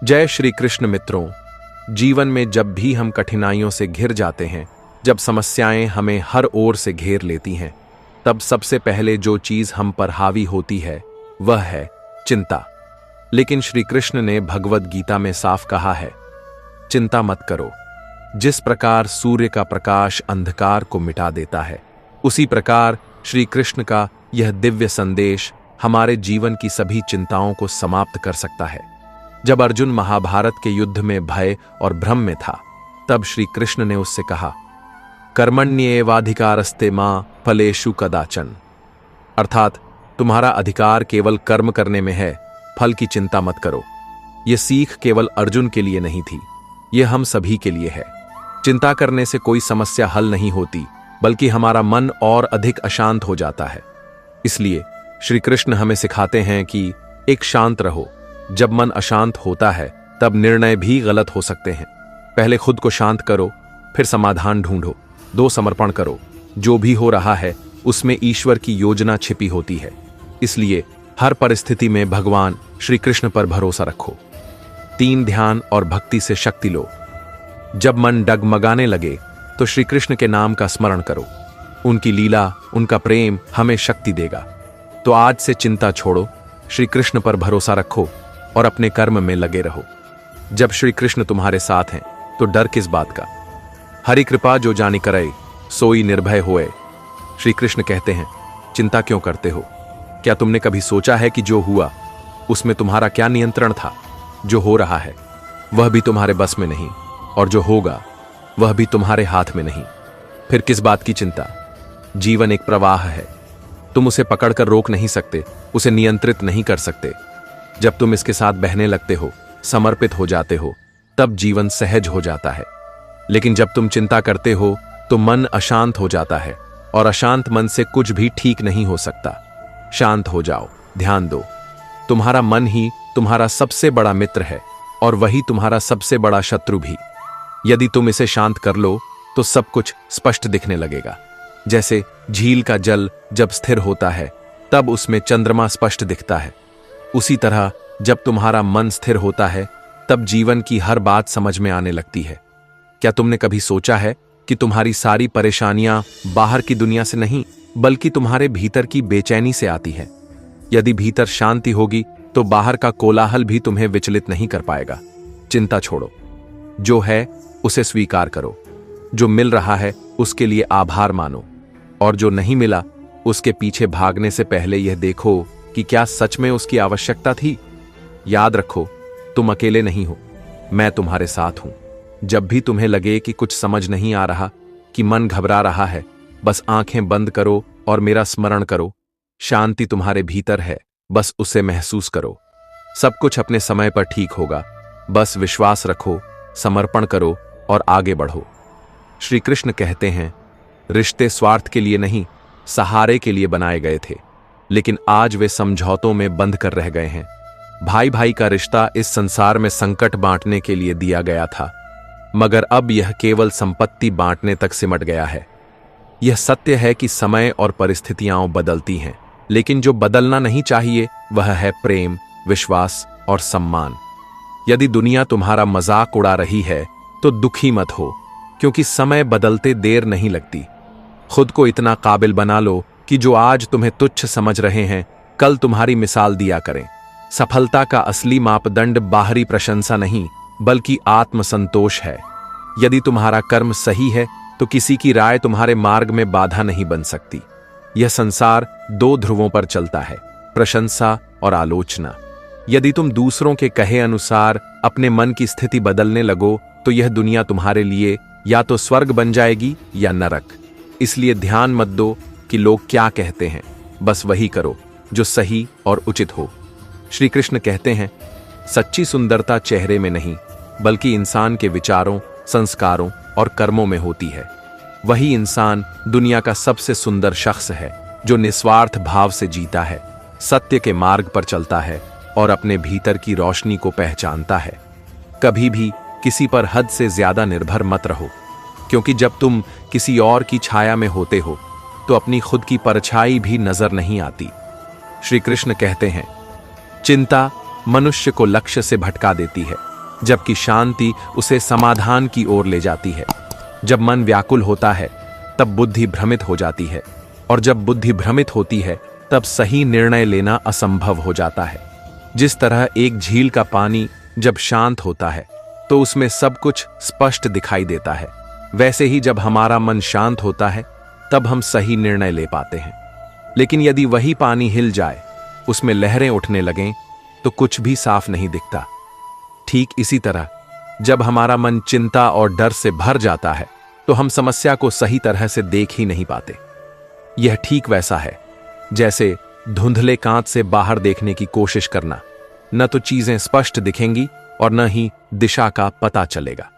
जय श्री कृष्ण मित्रों। जीवन में जब भी हम कठिनाइयों से घिर जाते हैं, जब समस्याएं हमें हर ओर से घेर लेती हैं, तब सबसे पहले जो चीज हम पर हावी होती है वह है चिंता। लेकिन श्री कृष्ण ने भगवद गीता में साफ कहा है, चिंता मत करो। जिस प्रकार सूर्य का प्रकाश अंधकार को मिटा देता है, उसी प्रकार श्री कृष्ण का यह दिव्य संदेश हमारे जीवन की सभी चिंताओं को समाप्त कर सकता है। जब अर्जुन महाभारत के युद्ध में भय और भ्रम में था, तब श्री कृष्ण ने उससे कहा, कर्मण्येवाधिकारस्ते मां फलेषु कदाचन। अर्थात तुम्हारा अधिकार केवल कर्म करने में है, फल की चिंता मत करो। यह सीख केवल अर्जुन के लिए नहीं थी, यह हम सभी के लिए है। चिंता करने से कोई समस्या हल नहीं होती, बल्कि हमारा मन और अधिक अशांत हो जाता है। इसलिए श्री कृष्ण हमें सिखाते हैं कि एक शांत रहो। जब मन अशांत होता है, तब निर्णय भी गलत हो सकते हैं। पहले खुद को शांत करो, फिर समाधान ढूंढो। दो समर्पण करो। जो भी हो रहा है उसमें ईश्वर की योजना छिपी होती है। इसलिए हर परिस्थिति में भगवान श्री कृष्ण पर भरोसा रखो। 3 ध्यान और भक्ति से शक्ति लो। जब मन डगमगाने लगे तो श्री कृष्ण के नाम का स्मरण करो। उनकी लीला, उनका प्रेम हमें शक्ति देगा। तो आज से चिंता छोड़ो, श्री कृष्ण पर भरोसा रखो और अपने कर्म में लगे रहो। जब श्री कृष्ण तुम्हारे साथ हैं तो डर किस बात का। हरि कृपा जो जानी करे, सोई निर्भय होए। श्री कृष्ण कहते हैं, चिंता क्यों करते हो? क्या तुमने कभी सोचा है कि जो हुआ उसमें तुम्हारा क्या नियंत्रण था? जो हो रहा है वह भी तुम्हारे बस में नहीं, और जो होगा वह भी तुम्हारे हाथ में नहीं। फिर किस बात की चिंता? जीवन एक प्रवाह है, तुम उसे पकड़कर रोक नहीं सकते, उसे नियंत्रित नहीं कर सकते। जब तुम इसके साथ बहने लगते हो, समर्पित हो जाते हो, तब जीवन सहज हो जाता है। लेकिन जब तुम चिंता करते हो तो मन अशांत हो जाता है, और अशांत मन से कुछ भी ठीक नहीं हो सकता। शांत हो जाओ, ध्यान दो। तुम्हारा मन ही तुम्हारा सबसे बड़ा मित्र है, और वही तुम्हारा सबसे बड़ा शत्रु भी। यदि तुम इसे शांत कर लो तो सब कुछ स्पष्ट दिखने लगेगा। जैसे झील का जल जब स्थिर होता है, तब उसमें चंद्रमा स्पष्ट दिखता है। उसी तरह जब तुम्हारा मन स्थिर होता है, तब जीवन की हर बात समझ में आने लगती है। क्या तुमने कभी सोचा है कि तुम्हारी सारी परेशानियां बाहर की दुनिया से नहीं, बल्कि तुम्हारे भीतर की बेचैनी से आती है? यदि भीतर शांति होगी तो बाहर का कोलाहल भी तुम्हें विचलित नहीं कर पाएगा। चिंता छोड़ो, जो है उसे स्वीकार करो। जो मिल रहा है उसके लिए आभार मानो, और जो नहीं मिला उसके पीछे भागने से पहले यह देखो कि क्या सच में उसकी आवश्यकता थी। याद रखो, तुम अकेले नहीं हो, मैं तुम्हारे साथ हूं। जब भी तुम्हें लगे कि कुछ समझ नहीं आ रहा, कि मन घबरा रहा है, बस आंखें बंद करो और मेरा स्मरण करो। शांति तुम्हारे भीतर है, बस उसे महसूस करो। सब कुछ अपने समय पर ठीक होगा। बस विश्वास रखो, समर्पण करो और आगे बढ़ो। श्री कृष्ण कहते हैं, रिश्ते स्वार्थ के लिए नहीं, सहारे के लिए बनाए गए थे, लेकिन आज वे समझौतों में बंध कर रह गए हैं। भाई भाई का रिश्ता इस संसार में संकट बांटने के लिए दिया गया था, मगर अब यह केवल संपत्ति बांटने तक सिमट गया है। यह सत्य है कि समय और परिस्थितियां बदलती हैं, लेकिन जो बदलना नहीं चाहिए वह है प्रेम, विश्वास और सम्मान। यदि दुनिया तुम्हारा मजाक उड़ा रही है तो दुखी मत हो, क्योंकि समय बदलते देर नहीं लगती। खुद को इतना काबिल बना लो कि जो आज तुम्हें तुच्छ समझ रहे हैं, कल तुम्हारी मिसाल दिया करें। सफलता का असली मापदंड बाहरी प्रशंसा नहीं, बल्कि आत्मसंतोष है। यदि तुम्हारा कर्म सही है तो किसी की राय तुम्हारे मार्ग में बाधा नहीं बन सकती। यह संसार 2 ध्रुवों पर चलता है, प्रशंसा और आलोचना। यदि तुम दूसरों के कहे अनुसार अपने मन की स्थिति बदलने लगो तो यह दुनिया तुम्हारे लिए या तो स्वर्ग बन जाएगी या नरक। इसलिए ध्यान मत दो कि लोग क्या कहते हैं, बस वही करो जो सही और उचित हो। श्री कृष्ण कहते हैं, सच्ची सुंदरता चेहरे में नहीं, बल्कि इंसान के विचारों, संस्कारों और कर्मों में होती है। वही इंसान दुनिया का सबसे सुंदर शख्स है, जो निस्वार्थ भाव से जीता है, सत्य के मार्ग पर चलता है और अपने भीतर की रोशनी को पहचानता है। कभी भी किसी पर हद से ज्यादा निर्भर मत रहो, क्योंकि जब तुम किसी और की छाया में होते हो तो अपनी खुद की परछाई भी नजर नहीं आती। श्री कृष्ण कहते हैं, चिंता मनुष्य को लक्ष्य से भटका देती है, जबकि शांति उसे समाधान की ओर ले जाती है। जब मन व्याकुल होता है तब बुद्धि भ्रमित हो जाती है, और जब बुद्धि भ्रमित होती है तब सही निर्णय लेना असंभव हो जाता है। जिस तरह एक झील का पानी जब शांत होता है तो उसमें सब कुछ स्पष्ट दिखाई देता है, वैसे ही जब हमारा मन शांत होता है तब हम सही निर्णय ले पाते हैं। लेकिन यदि वही पानी हिल जाए, उसमें लहरें उठने लगें, तो कुछ भी साफ नहीं दिखता। ठीक इसी तरह जब हमारा मन चिंता और डर से भर जाता है तो हम समस्या को सही तरह से देख ही नहीं पाते। यह ठीक वैसा है जैसे धुंधले कांच से बाहर देखने की कोशिश करना। न तो चीजें स्पष्ट दिखेंगी और न ही दिशा का पता चलेगा।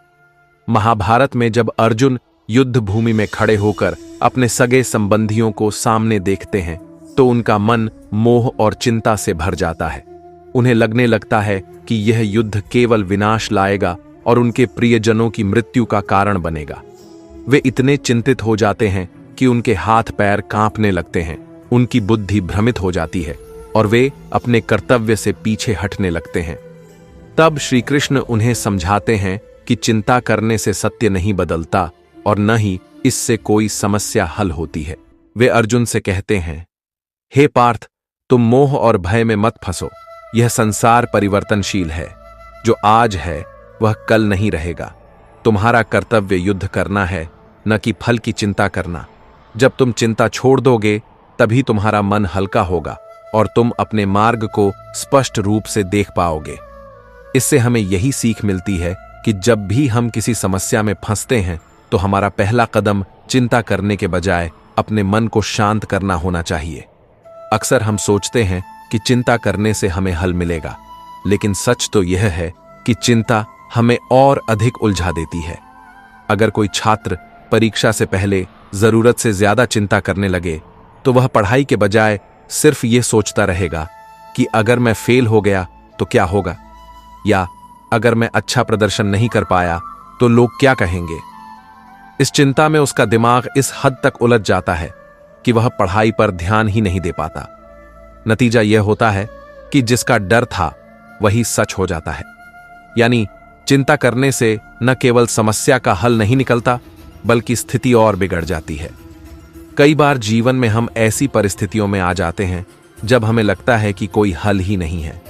महाभारत में जब अर्जुन युद्ध भूमि में खड़े होकर अपने सगे संबंधियों को सामने देखते हैं तो उनका मन मोह और चिंता से भर जाता है। उन्हें लगने लगता है कि यह युद्ध केवल विनाश लाएगा और उनके प्रियजनों की मृत्यु का कारण बनेगा। वे इतने चिंतित हो जाते हैं कि उनके हाथ पैर कांपने लगते हैं, उनकी बुद्धि भ्रमित हो जाती है और वे अपने कर्तव्य से पीछे हटने लगते हैं। तब श्री कृष्ण उन्हें समझाते हैं कि चिंता करने से सत्य नहीं बदलता और न ही इससे कोई समस्या हल होती है। वे अर्जुन से कहते हैं, हे पार्थ, तुम मोह और भय में मत फंसो। यह संसार परिवर्तनशील है। जो आज है वह कल नहीं रहेगा। तुम्हारा कर्तव्य युद्ध करना है, न कि फल की चिंता करना। जब तुम चिंता छोड़ दोगे तभी तुम्हारा मन हल्का होगा और तुम अपने मार्ग को स्पष्ट रूप से देख पाओगे। इससे हमें यही सीख मिलती है कि जब भी हम किसी समस्या में फंसते हैं तो हमारा पहला कदम चिंता करने के बजाय अपने मन को शांत करना होना चाहिए। अक्सर हम सोचते हैं कि चिंता करने से हमें हल मिलेगा, लेकिन सच तो यह है कि चिंता हमें और अधिक उलझा देती है। अगर कोई छात्र परीक्षा से पहले जरूरत से ज्यादा चिंता करने लगे तो वह पढ़ाई के बजाय सिर्फ ये सोचता रहेगा कि अगर मैं फेल हो गया तो क्या होगा, या अगर मैं अच्छा प्रदर्शन नहीं कर पाया तो लोग क्या कहेंगे। इस चिंता में उसका दिमाग इस हद तक उलझ जाता है कि वह पढ़ाई पर ध्यान ही नहीं दे पाता। नतीजा यह होता है कि जिसका डर था वही सच हो जाता है। यानी चिंता करने से न केवल समस्या का हल नहीं निकलता, बल्कि स्थिति और बिगड़ जाती है। कई बार जीवन में हम ऐसी परिस्थितियों में आ जाते हैं जब हमें लगता है कि कोई हल ही नहीं है।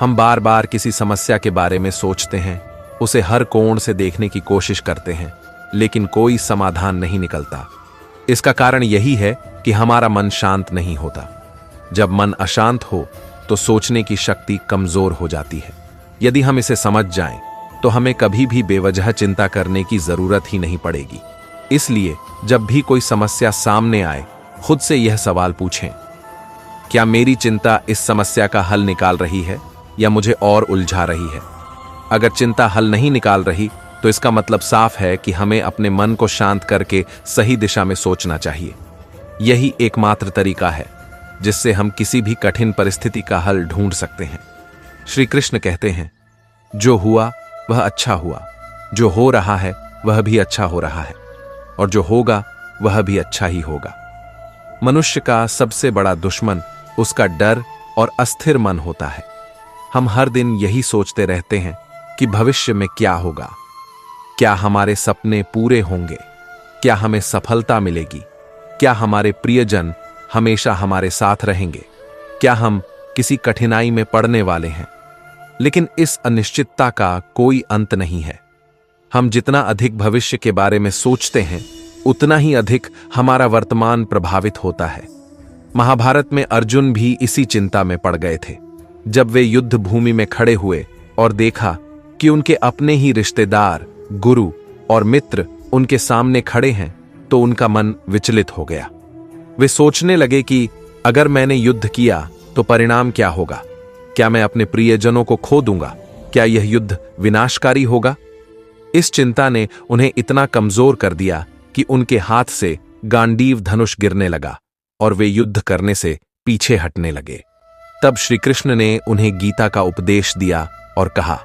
हम बार बार किसी समस्या के बारे में सोचते हैं, उसे हर कोण से देखने की कोशिश करते हैं, लेकिन कोई समाधान नहीं निकलता। इसका कारण यही है कि हमारा मन शांत नहीं होता। जब मन अशांत हो तो सोचने की शक्ति कमजोर हो जाती है। यदि हम इसे समझ जाएं, तो हमें कभी भी बेवजह चिंता करने की जरूरत ही नहीं पड़ेगी। इसलिए जब भी कोई समस्या सामने आए, खुद से यह सवाल पूछें, क्या मेरी चिंता इस समस्या का हल निकाल रही है या मुझे और उलझा रही है? अगर चिंता हल नहीं निकाल रही तो इसका मतलब साफ है कि हमें अपने मन को शांत करके सही दिशा में सोचना चाहिए। यही एकमात्र तरीका है जिससे हम किसी भी कठिन परिस्थिति का हल ढूंढ सकते हैं। श्री कृष्ण कहते हैं, जो हुआ वह अच्छा हुआ, जो हो रहा है वह भी अच्छा हो रहा है, और जो होगा वह भी अच्छा ही होगा। मनुष्य का सबसे बड़ा दुश्मन उसका डर और अस्थिर मन होता है। हम हर दिन यही सोचते रहते हैं कि भविष्य में क्या होगा, क्या हमारे सपने पूरे होंगे, क्या हमें सफलता मिलेगी, क्या हमारे प्रियजन हमेशा हमारे साथ रहेंगे, क्या हम किसी कठिनाई में पड़ने वाले हैं। लेकिन इस अनिश्चितता का कोई अंत नहीं है। हम जितना अधिक भविष्य के बारे में सोचते हैं, उतना ही अधिक हमारा वर्तमान प्रभावित होता है। महाभारत में अर्जुन भी इसी चिंता में पड़ गए थे। जब वे युद्ध भूमि में खड़े हुए और देखा कि उनके अपने ही रिश्तेदार, गुरु और मित्र उनके सामने खड़े हैं, तो उनका मन विचलित हो गया। वे सोचने लगे कि अगर मैंने युद्ध किया तो परिणाम क्या होगा? क्या मैं अपने प्रियजनों को खो दूंगा? क्या यह युद्ध विनाशकारी होगा? इस चिंता ने उन्हें इतना कमजोर कर दिया कि उनके हाथ से गांडीव धनुष गिरने लगा और वे युद्ध करने से पीछे हटने लगे। तब श्री कृष्ण ने उन्हें गीता का उपदेश दिया और कहा,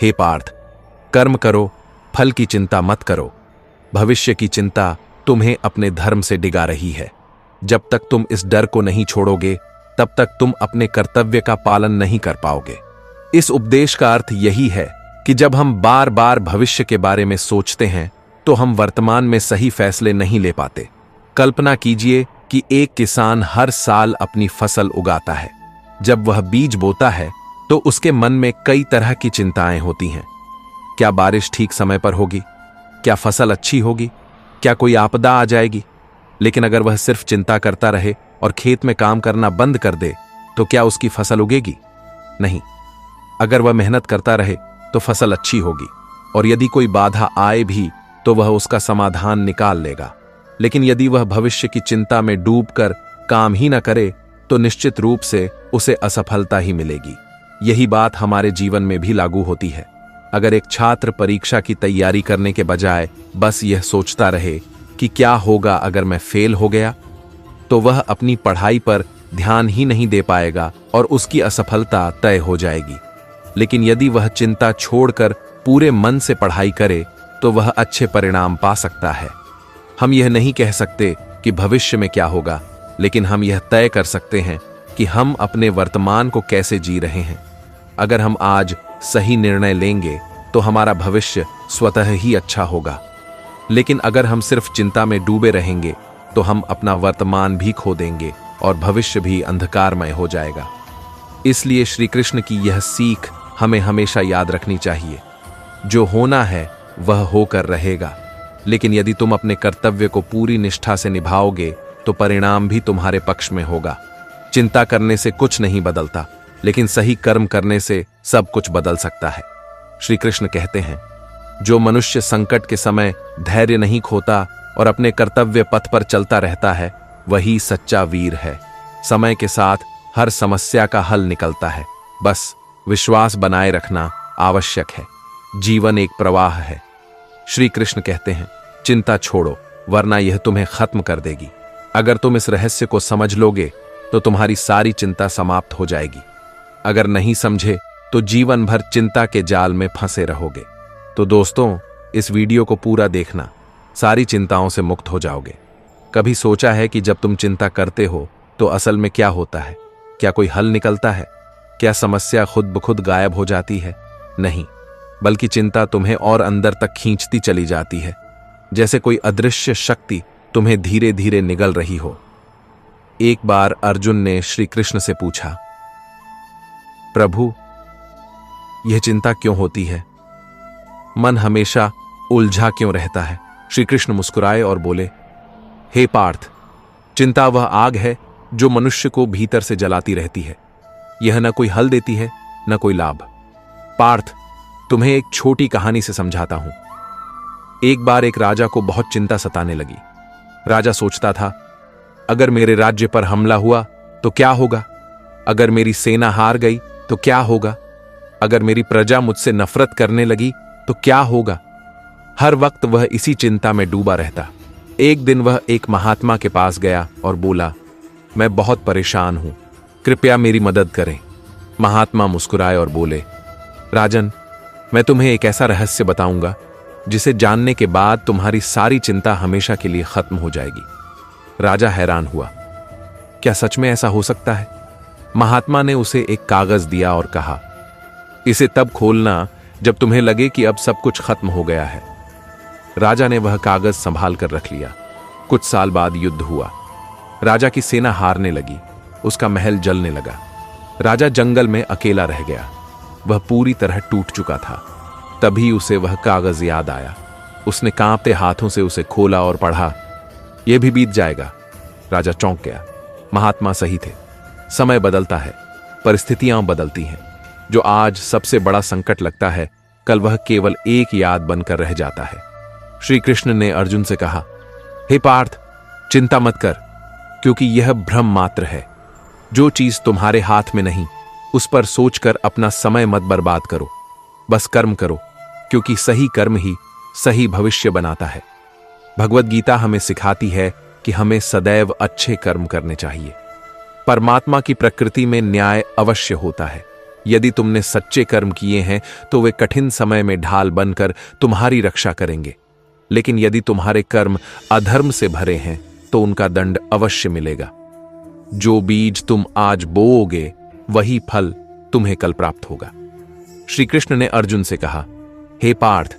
हे पार्थ, कर्म करो, फल की चिंता मत करो। भविष्य की चिंता तुम्हें अपने धर्म से डिगा रही है। जब तक तुम इस डर को नहीं छोड़ोगे, तब तक तुम अपने कर्तव्य का पालन नहीं कर पाओगे। इस उपदेश का अर्थ यही है कि जब हम बार बार भविष्य के बारे में सोचते हैं तो हम वर्तमान में सही फैसले नहीं ले पाते। कल्पना कीजिए कि एक किसान हर साल अपनी फसल उगाता है। जब वह बीज बोता है तो उसके मन में कई तरह की चिंताएं होती हैं। क्या बारिश ठीक समय पर होगी? क्या फसल अच्छी होगी? क्या कोई आपदा आ जाएगी? लेकिन अगर वह सिर्फ चिंता करता रहे और खेत में काम करना बंद कर दे तो क्या उसकी फसल उगेगी? नहीं। अगर वह मेहनत करता रहे तो फसल अच्छी होगी, और यदि कोई बाधा आए भी तो वह उसका समाधान निकाल लेगा। लेकिन यदि वह भविष्य की चिंता में डूबकर काम ही न करे तो निश्चित रूप से उसे असफलता ही मिलेगी। यही बात हमारे जीवन में भी लागू होती है। अगर एक छात्र परीक्षा की तैयारी करने के बजाय बस यह सोचता रहे कि क्या होगा अगर मैं फेल हो गया, तो वह अपनी पढ़ाई पर ध्यान ही नहीं दे पाएगा और उसकी असफलता तय हो जाएगी। लेकिन यदि वह चिंता छोड़कर पूरे मन से पढ़ाई करे तो वह अच्छे परिणाम पा सकता है। हम यह नहीं कह सकते कि भविष्य में क्या होगा, लेकिन हम यह तय कर सकते हैं कि हम अपने वर्तमान को कैसे जी रहे हैं। अगर हम आज सही निर्णय लेंगे तो हमारा भविष्य स्वतः ही अच्छा होगा। लेकिन अगर हम सिर्फ चिंता में डूबे रहेंगे तो हम अपना वर्तमान भी खो देंगे और भविष्य भी अंधकारमय हो जाएगा। इसलिए श्री कृष्ण की यह सीख हमें हमेशा याद रखनी चाहिए। जो होना है वह होकर रहेगा, लेकिन यदि तुम अपने कर्तव्य को पूरी निष्ठा से निभाओगे तो परिणाम भी तुम्हारे पक्ष में होगा। चिंता करने से कुछ नहीं बदलता, लेकिन सही कर्म करने से सब कुछ बदल सकता है। श्री कृष्ण कहते हैं, जो मनुष्य संकट के समय धैर्य नहीं खोता और अपने कर्तव्य पथ पर चलता रहता है, वही सच्चा वीर है। समय के साथ हर समस्या का हल निकलता है, बस विश्वास बनाए रखना आवश्यक है। जीवन एक प्रवाह है। श्री कृष्ण कहते हैं, चिंता छोड़ो, वरना यह तुम्हें खत्म कर देगी। अगर तुम इस रहस्य को समझ लोगे तो तुम्हारी सारी चिंता समाप्त हो जाएगी। अगर नहीं समझे तो जीवन भर चिंता के जाल में फंसे रहोगे। तो दोस्तों, इस वीडियो को पूरा देखना, सारी चिंताओं से मुक्त हो जाओगे। कभी सोचा है कि जब तुम चिंता करते हो तो असल में क्या होता है? क्या कोई हल निकलता है? क्या समस्या खुद ब खुद गायब हो जाती है? नहीं, बल्कि चिंता तुम्हें और अंदर तक खींचती चली जाती है, जैसे कोई अदृश्य शक्ति तुम्हें धीरे धीरे निगल रही हो। एक बार अर्जुन ने श्री कृष्ण से पूछा, प्रभु, यह चिंता क्यों होती है? मन हमेशा उलझा क्यों रहता है? श्री कृष्ण मुस्कुराए और बोले, हे पार्थ, चिंता वह आग है जो मनुष्य को भीतर से जलाती रहती है। यह न कोई हल देती है, न कोई लाभ। पार्थ, तुम्हें एक छोटी कहानी से समझाता हूं। एक बार एक राजा को बहुत चिंता सताने लगी। राजा सोचता था, अगर मेरे राज्य पर हमला हुआ तो क्या होगा? अगर मेरी सेना हार गई तो क्या होगा? अगर मेरी प्रजा मुझसे नफरत करने लगी तो क्या होगा? हर वक्त वह इसी चिंता में डूबा रहता। एक दिन वह एक महात्मा के पास गया और बोला, मैं बहुत परेशान हूं, कृपया मेरी मदद करें। महात्मा मुस्कुराए और बोले, राजन, मैं तुम्हें एक ऐसा रहस्य बताऊंगा जिसे जानने के बाद तुम्हारी सारी चिंता हमेशा के लिए खत्म हो जाएगी। राजा हैरान हुआ, क्या सच में ऐसा हो सकता है? महात्मा ने उसे एक कागज दिया और कहा, इसे तब खोलना जब तुम्हें लगे कि अब सब कुछ खत्म हो गया है। राजा ने वह कागज संभाल कर रख लिया। कुछ साल बाद युद्ध हुआ। राजा की सेना हारने लगी, उसका महल जलने लगा। राजा जंगल में अकेला रह गया। वह पूरी तरह टूट चुका था। तभी उसे वह कागज याद आया। उसने कांपते हाथों से उसे खोला और पढ़ा, यह भी बीत जाएगा। राजा चौंक गया। महात्मा सही थे। समय बदलता है, परिस्थितियां बदलती हैं। जो आज सबसे बड़ा संकट लगता है, कल वह केवल एक याद बनकर रह जाता है। श्री कृष्ण ने अर्जुन से कहा, हे पार्थ, चिंता मत कर, क्योंकि यह भ्रम मात्र है। जो चीज तुम्हारे हाथ में नहीं, उस पर सोचकर अपना समय मत बर्बाद करो। बस कर्म करो, क्योंकि सही कर्म ही सही भविष्य बनाता है। भगवद गीता हमें सिखाती है कि हमें सदैव अच्छे कर्म करने चाहिए। परमात्मा की प्रकृति में न्याय अवश्य होता है। यदि तुमने सच्चे कर्म किए हैं तो वे कठिन समय में ढाल बनकर तुम्हारी रक्षा करेंगे। लेकिन यदि तुम्हारे कर्म अधर्म से भरे हैं तो उनका दंड अवश्य मिलेगा। जो बीज तुम आज बोओगे वही फल तुम्हें कल प्राप्त होगा। श्री कृष्ण ने अर्जुन से कहा, हे पार्थ,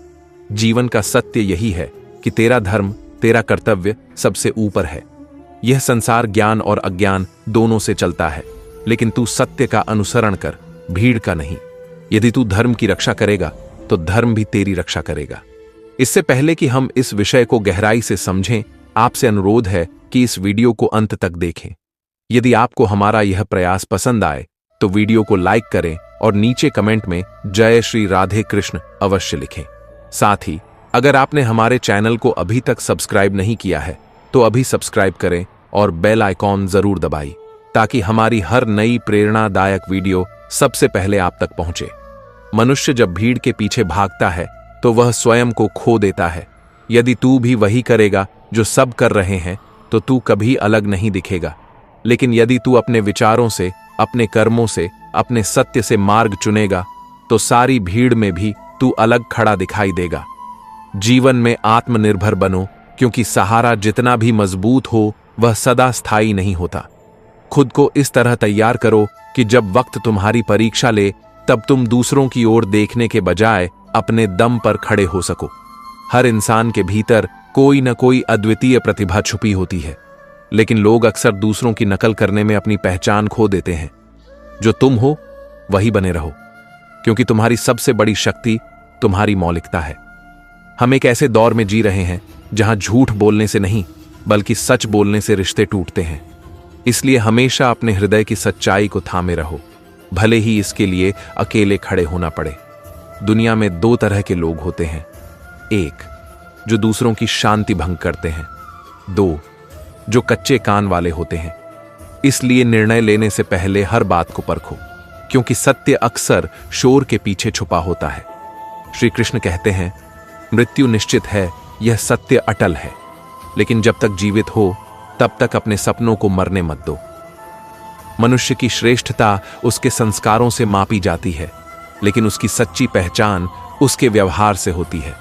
जीवन का सत्य यही है कि तेरा धर्म, तेरा कर्तव्य सबसे ऊपर है। यह संसार ज्ञान और अज्ञान दोनों से चलता है, लेकिन तू सत्य का अनुसरण कर, भीड़ का नहीं। यदि तू धर्म की रक्षा करेगा तो धर्म भी तेरी रक्षा करेगा। इससे पहले कि हम इस विषय को गहराई से समझें, आपसे अनुरोध है कि इस वीडियो को अंत तक देखें। यदि आपको हमारा यह प्रयास पसंद आए तो वीडियो को लाइक करें और नीचे कमेंट में जय श्री राधे कृष्ण अवश्य लिखें। साथ ही अगर आपने हमारे चैनल को अभी तक सब्सक्राइब नहीं किया है तो अभी सब्सक्राइब करें और बेल आइकॉन जरूर दबाएं, ताकि हमारी हर नई प्रेरणादायक वीडियो सबसे पहले आप तक पहुंचे। मनुष्य जब भीड़ के पीछे भागता है तो वह स्वयं को खो देता है। यदि तू भी वही करेगा जो सब कर रहे हैं तो तू कभी अलग नहीं दिखेगा। लेकिन यदि तू अपने विचारों से, अपने कर्मों से, अपने सत्य से मार्ग चुनेगा तो सारी भीड़ में भी तू अलग खड़ा दिखाई देगा। जीवन में आत्मनिर्भर बनो, क्योंकि सहारा जितना भी मजबूत हो वह सदा स्थायी नहीं होता। खुद को इस तरह तैयार करो कि जब वक्त तुम्हारी परीक्षा ले तब तुम दूसरों की ओर देखने के बजाय अपने दम पर खड़े हो सको। हर इंसान के भीतर कोई न कोई अद्वितीय प्रतिभा छुपी होती है, लेकिन लोग अक्सर दूसरों की नकल करने में अपनी पहचान खो देते हैं। जो तुम हो वही बने रहो, क्योंकि तुम्हारी सबसे बड़ी शक्ति तुम्हारी मौलिकता है। हम एक ऐसे दौर में जी रहे हैं जहां झूठ बोलने से नहीं बल्कि सच बोलने से रिश्ते टूटते हैं। इसलिए हमेशा अपने हृदय की सच्चाई को थामे रहो, भले ही इसके लिए अकेले खड़े होना पड़े। दुनिया में दो तरह के लोग होते हैं, एक जो दूसरों की शांति भंग करते हैं, दो जो कच्चे कान वाले होते हैं। इसलिए निर्णय लेने से पहले हर बात को परखो, क्योंकि सत्य अक्सर शोर के पीछे छुपा होता है। श्री कृष्ण कहते हैं, मृत्यु निश्चित है, यह सत्य अटल है, लेकिन जब तक जीवित हो तब तक अपने सपनों को मरने मत दो। मनुष्य की श्रेष्ठता उसके संस्कारों से मापी जाती है, लेकिन उसकी सच्ची पहचान उसके व्यवहार से होती है।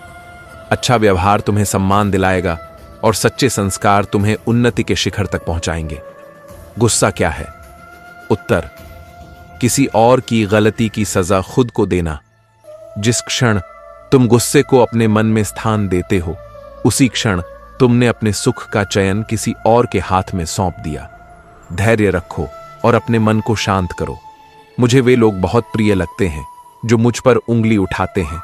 अच्छा व्यवहार तुम्हें सम्मान दिलाएगा और सच्चे संस्कार तुम्हें उन्नति के शिखर तक पहुंचाएंगे। गुस्सा क्या है? उत्तर, किसी और की गलती की सजा खुद को देना। जिस क्षण तुम गुस्से को अपने मन में स्थान देते हो, उसी क्षण तुमने अपने सुख का चयन किसी और के हाथ में सौंप दिया। धैर्य रखो और अपने मन को शांत करो। मुझे वे लोग बहुत प्रिय लगते हैं जो मुझ पर उंगली उठाते हैं,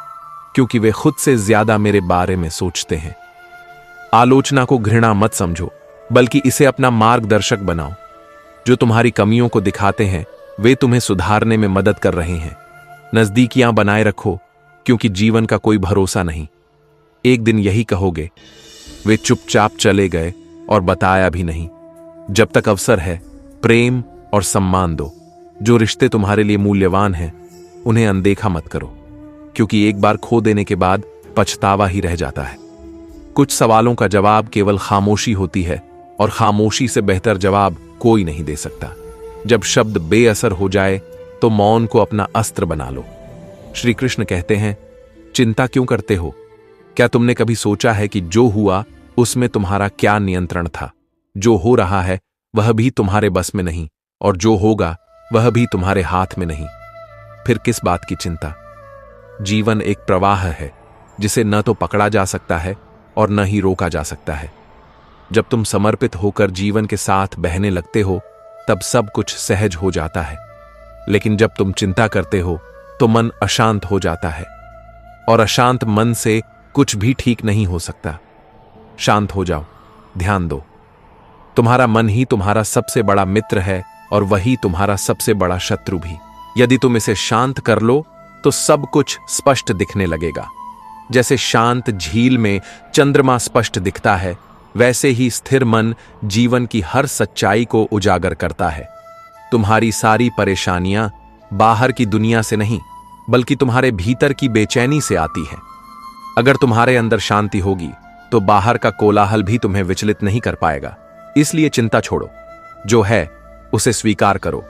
क्योंकि वे खुद से ज्यादा मेरे बारे में सोचते हैं। आलोचना को घृणा मत समझो, बल्कि इसे अपना मार्गदर्शक बनाओ। जो तुम्हारी कमियों को दिखाते हैं वे तुम्हें सुधारने में मदद कर रहे हैं। नजदीकियां बनाए रखो, क्योंकि जीवन का कोई भरोसा नहीं। एक दिन यही कहोगे, वे चुपचाप चले गए और बताया भी नहीं। जब तक अवसर है, प्रेम और सम्मान दो। जो रिश्ते तुम्हारे लिए मूल्यवान हैं उन्हें अनदेखा मत करो, क्योंकि एक बार खो देने के बाद पछतावा ही रह जाता है। कुछ सवालों का जवाब केवल खामोशी होती है, और खामोशी से बेहतर जवाब कोई नहीं दे सकता। जब शब्द बेअसर हो जाए तो मौन को अपना अस्त्र बना लो। श्री कृष्ण कहते हैं, चिंता क्यों करते हो? क्या तुमने कभी सोचा है कि जो हुआ उसमें तुम्हारा क्या नियंत्रण था? जो हो रहा है वह भी तुम्हारे बस में नहीं, और जो होगा वह भी तुम्हारे हाथ में नहीं। फिर किस बात की चिंता? जीवन एक प्रवाह है जिसे न तो पकड़ा जा सकता है और न ही रोका जा सकता है। जब तुम समर्पित होकर जीवन के साथ बहने लगते हो तब सब कुछ सहज हो जाता है। लेकिन जब तुम चिंता करते हो तो मन अशांत हो जाता है, और अशांत मन से कुछ भी ठीक नहीं हो सकता। शांत हो जाओ, ध्यान दो। तुम्हारा मन ही तुम्हारा सबसे बड़ा मित्र है और वही तुम्हारा सबसे बड़ा शत्रु भी। यदि तुम इसे शांत कर लो तो सब कुछ स्पष्ट दिखने लगेगा। जैसे शांत झील में चंद्रमा स्पष्ट दिखता है, वैसे ही स्थिर मन जीवन की हर सच्चाई को उजागर करता है। तुम्हारी सारी परेशानियां बाहर की दुनिया से नहीं, बल्कि तुम्हारे भीतर की बेचैनी से आती है। अगर तुम्हारे अंदर शांति होगी तो बाहर का कोलाहल भी तुम्हें विचलित नहीं कर पाएगा। इसलिए चिंता छोड़ो, जो है उसे स्वीकार करो।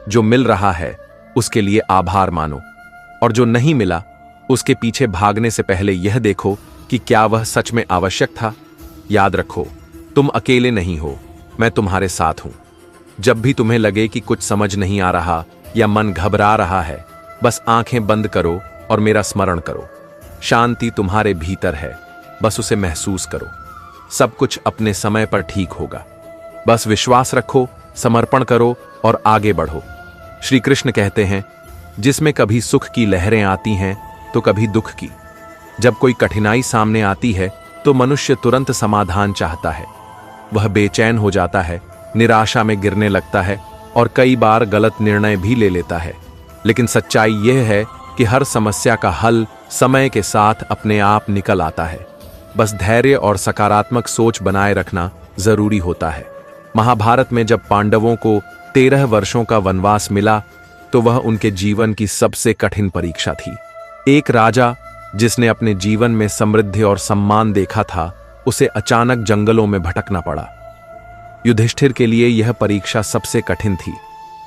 जो मिल रहा है उसके लिए आभार मानो, और जो नहीं मिला उसके पीछे भागने से पहले यह देखो कि क्या वह सच में आवश्यक था। याद रखो, तुम अकेले नहीं हो, मैं तुम्हारे साथ हूं। जब भी तुम्हें लगे कि कुछ समझ नहीं आ रहा या मन घबरा रहा है, बस आंखें बंद करो और मेरा स्मरण करो। शांति तुम्हारे भीतर है, बस उसे महसूस करो। सब कुछ अपने समय पर ठीक होगा। बस विश्वास रखो, समर्पण करो और आगे बढ़ो। श्री कृष्ण कहते हैं, जिसमें कभी सुख की लहरें आती हैं तो कभी दुख की। जब कोई कठिनाई सामने आती है तो मनुष्य तुरंत समाधान चाहता है। वह बेचैन हो जाता है, निराशा में गिरने लगता है और कई बार गलत निर्णय भी ले लेता है। लेकिन सच्चाई यह है कि हर समस्या का हल समय के साथ अपने आप निकल आता है। बस धैर्य और सकारात्मक सोच बनाए रखना जरूरी होता है। महाभारत में जब पांडवों को 13 वर्षों का वनवास मिला तो वह उनके जीवन की सबसे कठिन परीक्षा थी। एक राजा जिसने अपने जीवन में समृद्धि और सम्मान देखा था, उसे अचानक जंगलों में भटकना पड़ा। युधिष्ठिर के लिए यह परीक्षा सबसे कठिन थी,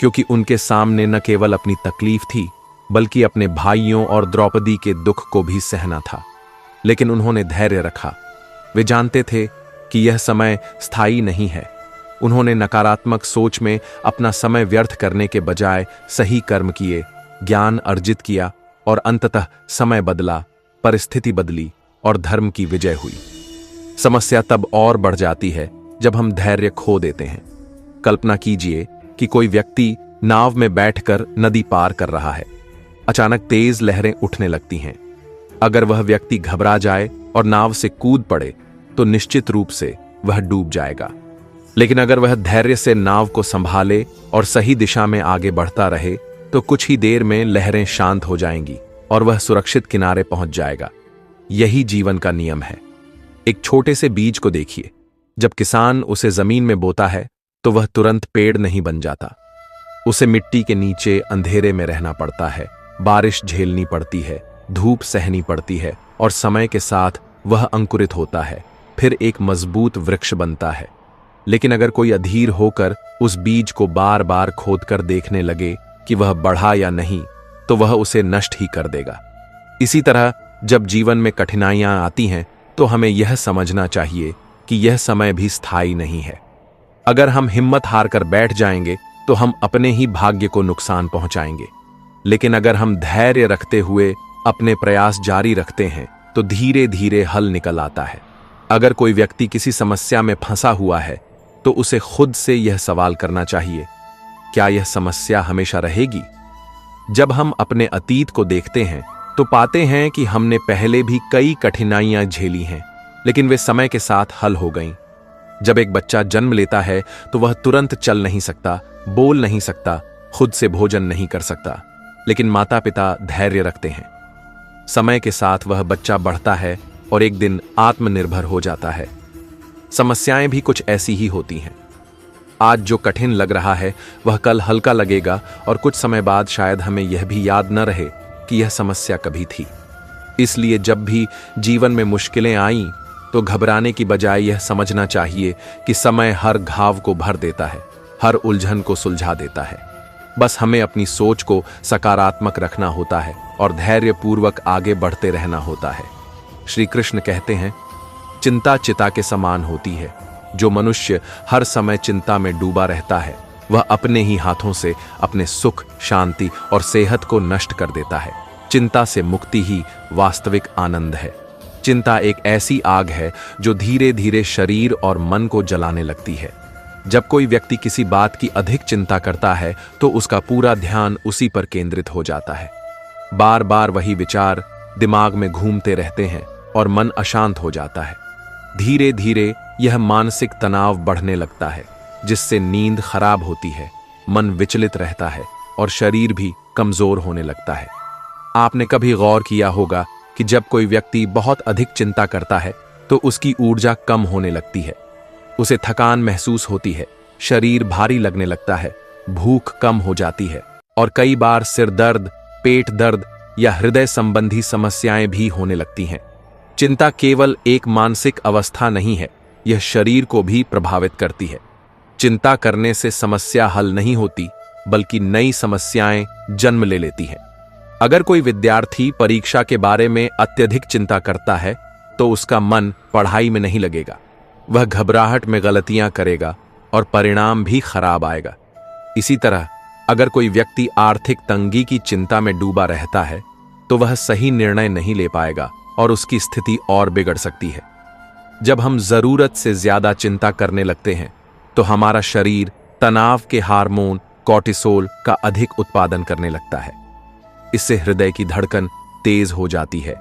क्योंकि उनके सामने न केवल अपनी तकलीफ थी बल्कि अपने भाइयों और द्रौपदी के दुख को भी सहना था। लेकिन उन्होंने धैर्य रखा। वे जानते थे कि यह समय स्थायी नहीं है। उन्होंने नकारात्मक सोच में अपना समय व्यर्थ करने के बजाय सही कर्म किए, ज्ञान अर्जित किया और अंततः समय बदला, परिस्थिति बदली और धर्म की विजय हुई। समस्या तब और बढ़ जाती है जब हम धैर्य खो देते हैं। कल्पना कीजिए कि कोई व्यक्ति नाव में बैठकर नदी पार कर रहा है। अचानक तेज लहरें उठने लगती हैं। अगर वह व्यक्ति घबरा जाए और नाव से कूद पड़े तो निश्चित रूप से वह डूब जाएगा। लेकिन अगर वह धैर्य से नाव को संभाले और सही दिशा में आगे बढ़ता रहे तो कुछ ही देर में लहरें शांत हो जाएंगी और वह सुरक्षित किनारे पहुंच जाएगा। यही जीवन का नियम है। एक छोटे से बीज को देखिए, जब किसान उसे जमीन में बोता है तो वह तुरंत पेड़ नहीं बन जाता। उसे मिट्टी के नीचे अंधेरे में रहना पड़ता है, बारिश झेलनी पड़ती है, धूप सहनी पड़ती है और समय के साथ वह अंकुरित होता है, फिर एक मजबूत वृक्ष बनता है। लेकिन अगर कोई अधीर होकर उस बीज को बार बार खोदकर देखने लगे कि वह बढ़ा या नहीं, तो वह उसे नष्ट ही कर देगा। इसी तरह जब जीवन में कठिनाइयां आती हैं तो हमें यह समझना चाहिए कि यह समय भी स्थायी नहीं है। अगर हम हिम्मत हारकर बैठ जाएंगे तो हम अपने ही भाग्य को नुकसान पहुंचाएंगे। लेकिन अगर हम धैर्य रखते हुए अपने प्रयास जारी रखते हैं तो धीरे धीरे हल निकल आता है। अगर कोई व्यक्ति किसी समस्या में फंसा हुआ है तो उसे खुद से यह सवाल करना चाहिए, क्या यह समस्या हमेशा रहेगी? जब हम अपने अतीत को देखते हैं तो पाते हैं कि हमने पहले भी कई कठिनाइयां झेली हैं, लेकिन वे समय के साथ हल हो गईं। जब एक बच्चा जन्म लेता है तो वह तुरंत चल नहीं सकता, बोल नहीं सकता, खुद से भोजन नहीं कर सकता, लेकिन माता पिता धैर्य रखते हैं। समय के साथ वह बच्चा बढ़ता है और एक दिन आत्मनिर्भर हो जाता है। समस्याएं भी कुछ ऐसी ही होती हैं। आज जो कठिन लग रहा है वह कल हल्का लगेगा और कुछ समय बाद शायद हमें यह भी याद न रहे कि यह समस्या कभी थी। इसलिए जब भी जीवन में मुश्किलें आईं तो घबराने की बजाय यह समझना चाहिए कि समय हर घाव को भर देता है, हर उलझन को सुलझा देता है। बस हमें अपनी सोच को सकारात्मक रखना होता है और धैर्यपूर्वक आगे बढ़ते रहना होता है। श्री कृष्ण कहते हैं, चिंता चिता के समान होती है। जो मनुष्य हर समय चिंता में डूबा रहता है वह अपने ही हाथों से अपने सुख, शांति और सेहत को नष्ट कर देता है। चिंता से मुक्ति ही वास्तविक आनंद है। चिंता एक ऐसी आग है जो धीरे धीरे शरीर और मन को जलाने लगती है। जब कोई व्यक्ति किसी बात की अधिक चिंता करता है तो उसका पूरा ध्यान उसी पर केंद्रित हो जाता है। बार बार वही विचार दिमाग में घूमते रहते हैं और मन अशांत हो जाता है। धीरे धीरे यह मानसिक तनाव बढ़ने लगता है, जिससे नींद खराब होती है, मन विचलित रहता है और शरीर भी कमजोर होने लगता है। आपने कभी गौर किया होगा कि जब कोई व्यक्ति बहुत अधिक चिंता करता है तो उसकी ऊर्जा कम होने लगती है, उसे थकान महसूस होती है, शरीर भारी लगने लगता है, भूख कम हो जाती है और कई बार सिर दर्द, पेट दर्द या हृदय संबंधी समस्याएं भी होने लगती हैं। चिंता केवल एक मानसिक अवस्था नहीं है, यह शरीर को भी प्रभावित करती है। चिंता करने से समस्या हल नहीं होती, बल्कि नई समस्याएं जन्म ले लेती हैं। अगर कोई विद्यार्थी परीक्षा के बारे में अत्यधिक चिंता करता है तो उसका मन पढ़ाई में नहीं लगेगा, वह घबराहट में गलतियां करेगा और परिणाम भी खराब आएगा। इसी तरह अगर कोई व्यक्ति आर्थिक तंगी की चिंता में डूबा रहता है तो वह सही निर्णय नहीं ले पाएगा और उसकी स्थिति और बिगड़ सकती है। जब हम जरूरत से ज्यादा चिंता करने लगते हैं तो हमारा शरीर तनाव के हार्मोन कॉर्टिसोल का अधिक उत्पादन करने लगता है। इससे हृदय की धड़कन तेज हो जाती है,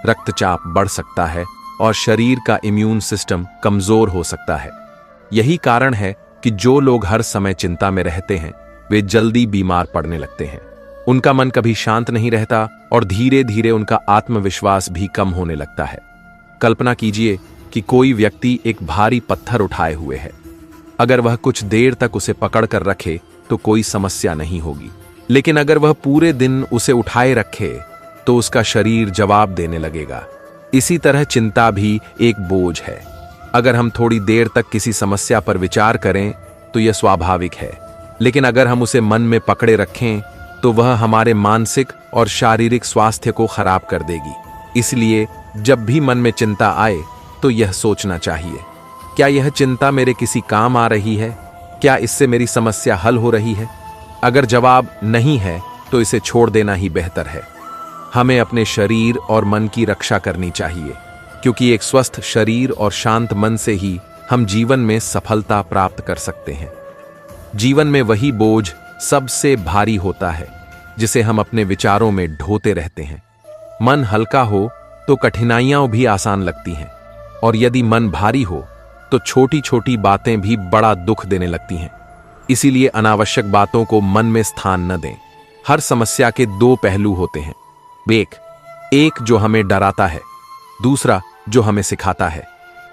रक्तचाप बढ़ सकता है और शरीर का इम्यून सिस्टम कमजोर हो सकता है। यही कारण है कि जो लोग हर समय चिंता में रहते हैं वे जल्दी बीमार पड़ने लगते हैं। उनका मन कभी शांत नहीं रहता और धीरे धीरे उनका आत्मविश्वास भी कम होने लगता है। कल्पना कीजिए कि कोई व्यक्ति एक भारी पत्थर उठाए हुए है। अगर वह कुछ देर तक उसे पकड़ कर रखे तो कोई समस्या नहीं होगी, लेकिन अगर वह पूरे दिन उसे उठाए रखे तो उसका शरीर जवाब देने लगेगा। इसी तरह चिंता भी एक बोझ है। अगर हम थोड़ी देर तक किसी समस्या पर विचार करें तो यह स्वाभाविक है, लेकिन अगर हम उसे मन में पकड़े रखें तो वह हमारे मानसिक और शारीरिक स्वास्थ्य को खराब कर देगी। इसलिए जब भी मन में चिंता आए तो यह सोचना चाहिए, क्या यह चिंता मेरे किसी काम आ रही है? क्या इससे मेरी समस्या हल हो रही है? अगर जवाब नहीं है तो इसे छोड़ देना ही बेहतर है। हमें अपने शरीर और मन की रक्षा करनी चाहिए, क्योंकि एक स्वस्थ शरीर और शांत मन से ही हम जीवन में सफलता प्राप्त कर सकते हैं। जीवन में वही बोझ सबसे भारी होता है जिसे हम अपने विचारों में ढोते रहते हैं। मन हल्का हो तो कठिनाइयां भी आसान लगती हैं, और यदि मन भारी हो तो छोटी छोटी बातें भी बड़ा दुख देने लगती हैं। इसीलिए अनावश्यक बातों को मन में स्थान न दें। हर समस्या के दो पहलू होते हैं, एक जो हमें डराता है, दूसरा जो हमें सिखाता है।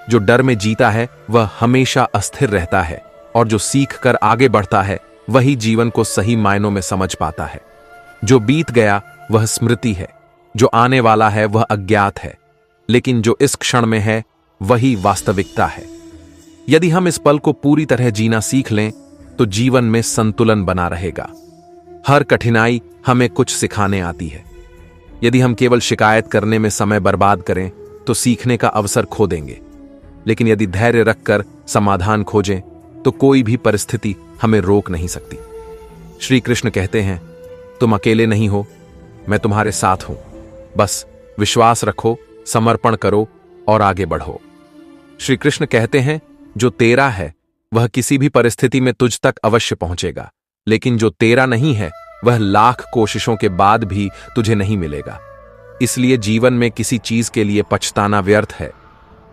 जो डर में जीता है वह हमेशा अस्थिर रहता है, और जो सीख कर आगे बढ़ता है वही जीवन को सही मायनों में समझ पाता है। जो बीत गया वह स्मृति है, जो आने वाला है वह अज्ञात है, लेकिन जो इस क्षण में है वही वास्तविकता है। यदि हम इस पल को पूरी तरह जीना सीख लें तो जीवन में संतुलन बना रहेगा। हर कठिनाई हमें कुछ सिखाने आती है। यदि हम केवल शिकायत करने में समय बर्बाद करें तो सीखने का अवसर खो देंगे, लेकिन यदि धैर्य रखकर समाधान खोजें तो कोई भी परिस्थिति हमें रोक नहीं सकती। श्री कृष्ण कहते हैं, तुम अकेले नहीं हो, मैं तुम्हारे साथ हूं। बस विश्वास रखो, समर्पण करो और आगे बढ़ो। श्री कृष्ण कहते हैं, जो तेरा है वह किसी भी परिस्थिति में तुझ तक अवश्य पहुंचेगा, लेकिन जो तेरा नहीं है वह लाख कोशिशों के बाद भी तुझे नहीं मिलेगा। इसलिए जीवन में किसी चीज के लिए पछताना व्यर्थ है।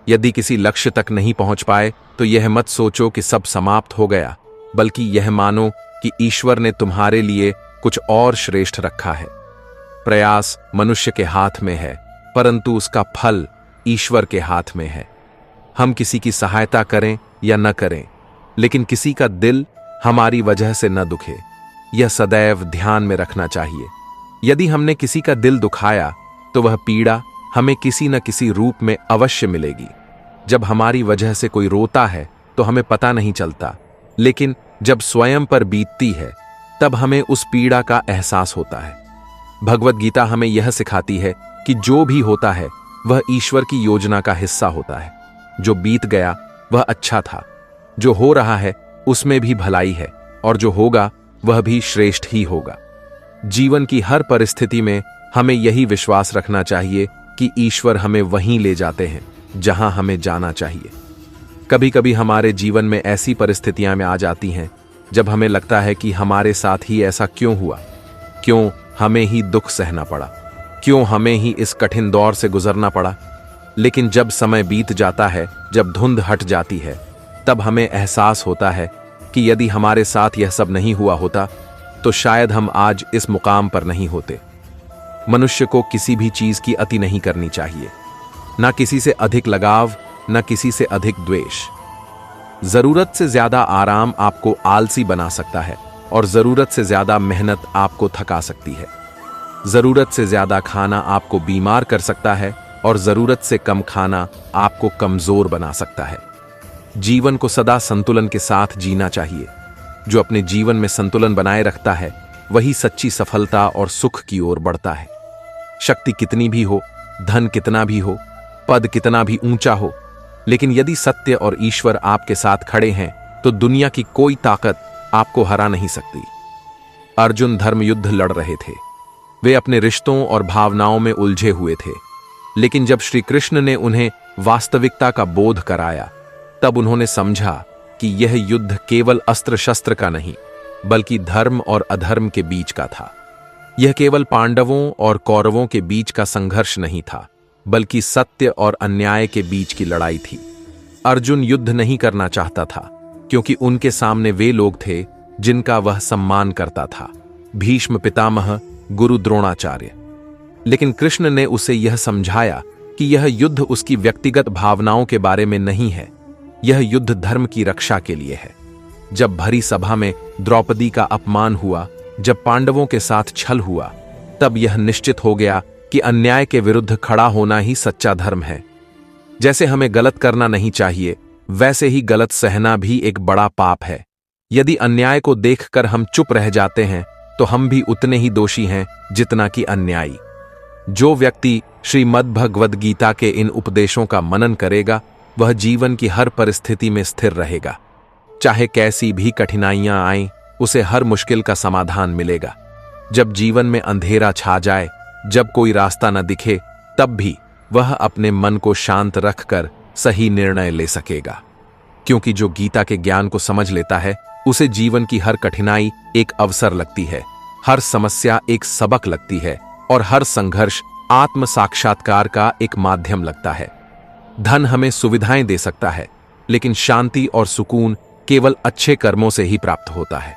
यदि किसी लक्ष्य तक नहीं पहुंच पाए तो यह मत सोचो कि सब समाप्त हो गया, बल्कि यह मानो कि ईश्वर ने तुम्हारे लिए कुछ और श्रेष्ठ रखा है। प्रयास मनुष्य के हाथ में है, परंतु उसका फल ईश्वर के हाथ में है। हम किसी की सहायता करें या न करें, लेकिन किसी का दिल हमारी वजह से न दुखे, यह सदैव ध्यान में रखना चाहिए। यदि हमने किसी का दिल दुखाया तो वह पीड़ा हमें किसी न किसी रूप में अवश्य मिलेगी। जब हमारी वजह से कोई रोता है तो हमें पता नहीं चलता, लेकिन जब स्वयं पर बीतती है तब हमें उस पीड़ा का एहसास होता है। भगवत गीता हमें यह सिखाती है कि जो भी होता है वह ईश्वर की योजना का हिस्सा होता है। जो बीत गया वह अच्छा था, जो हो रहा है उसमें भी भलाई है, और जो होगा वह भी श्रेष्ठ ही होगा। जीवन की हर परिस्थिति में हमें यही विश्वास रखना चाहिए कि ईश्वर हमें वहीं ले जाते हैं जहां हमें जाना चाहिए। कभी कभी हमारे जीवन में ऐसी परिस्थितियां में आ जाती हैं जब हमें लगता है कि हमारे साथ ही ऐसा क्यों हुआ, क्यों हमें ही दुख सहना पड़ा, क्यों हमें ही इस कठिन दौर से गुजरना पड़ा। लेकिन जब समय बीत जाता है, जब धुंध हट जाती है, तब हमें एहसास होता है कि यदि हमारे साथ यह सब नहीं हुआ होता तो शायद हम आज इस मुकाम पर नहीं होते। मनुष्य को किसी भी चीज की अति नहीं करनी चाहिए, ना किसी से अधिक लगाव, ना किसी से अधिक द्वेष। जरूरत से ज्यादा आराम आपको आलसी बना सकता है, और जरूरत से ज्यादा मेहनत आपको थका सकती है। जरूरत से ज्यादा खाना आपको बीमार कर सकता है, और जरूरत से कम खाना आपको कमजोर बना सकता है। जीवन को सदा संतुलन के साथ जीना चाहिए। जो अपने जीवन में संतुलन बनाए रखता है वही सच्ची सफलता और सुख की ओर बढ़ता है। शक्ति कितनी भी हो, धन कितना भी हो, पद कितना भी ऊंचा हो, लेकिन यदि सत्य और ईश्वर आपके साथ खड़े हैं तो दुनिया की कोई ताकत आपको हरा नहीं सकती। अर्जुन धर्म युद्ध लड़ रहे थे। वे अपने रिश्तों और भावनाओं में उलझे हुए थे। लेकिन जब श्री कृष्ण ने उन्हें वास्तविकता का बोध कराया, तब उन्होंने समझा कि यह युद्ध केवल अस्त्र शस्त्र का नहीं, बल्कि धर्म और अधर्म के बीच का था। यह केवल पांडवों और कौरवों के बीच का संघर्ष नहीं था, बल्कि सत्य और अन्याय के बीच की लड़ाई थी। अर्जुन युद्ध नहीं करना चाहता था, क्योंकि उनके सामने वे लोग थे जिनका वह सम्मान करता था, भीष्म पितामह, गुरु द्रोणाचार्य। लेकिन कृष्ण ने उसे यह समझाया कि यह युद्ध उसकी व्यक्तिगत भावनाओं के बारे में नहीं है, यह युद्ध धर्म की रक्षा के लिए है। जब भरी सभा में द्रौपदी का अपमान हुआ, जब पांडवों के साथ छल हुआ, तब यह निश्चित हो गया कि अन्याय के विरुद्ध खड़ा होना ही सच्चा धर्म है। जैसे हमें गलत करना नहीं चाहिए, वैसे ही गलत सहना भी एक बड़ा पाप है। यदि अन्याय को देखकर हम चुप रह जाते हैं, तो हम भी उतने ही दोषी हैं जितना कि अन्यायी। जो व्यक्ति श्रीमद् भगवद गीता के इन उपदेशों का मनन करेगा, वह जीवन की हर परिस्थिति में स्थिर रहेगा। चाहे कैसी भी कठिनाइयां आएं, उसे हर मुश्किल का समाधान मिलेगा। जब जीवन में अंधेरा छा जाए, जब कोई रास्ता न दिखे, तब भी वह अपने मन को शांत रखकर सही निर्णय ले सकेगा। क्योंकि जो गीता के ज्ञान को समझ लेता है, उसे जीवन की हर कठिनाई एक अवसर लगती है, हर समस्या एक सबक लगती है और हर संघर्ष आत्म साक्षात्कार का एक माध्यम लगता है। धन हमें सुविधाएं दे सकता है, लेकिन शांति और सुकून केवल अच्छे कर्मों से ही प्राप्त होता है।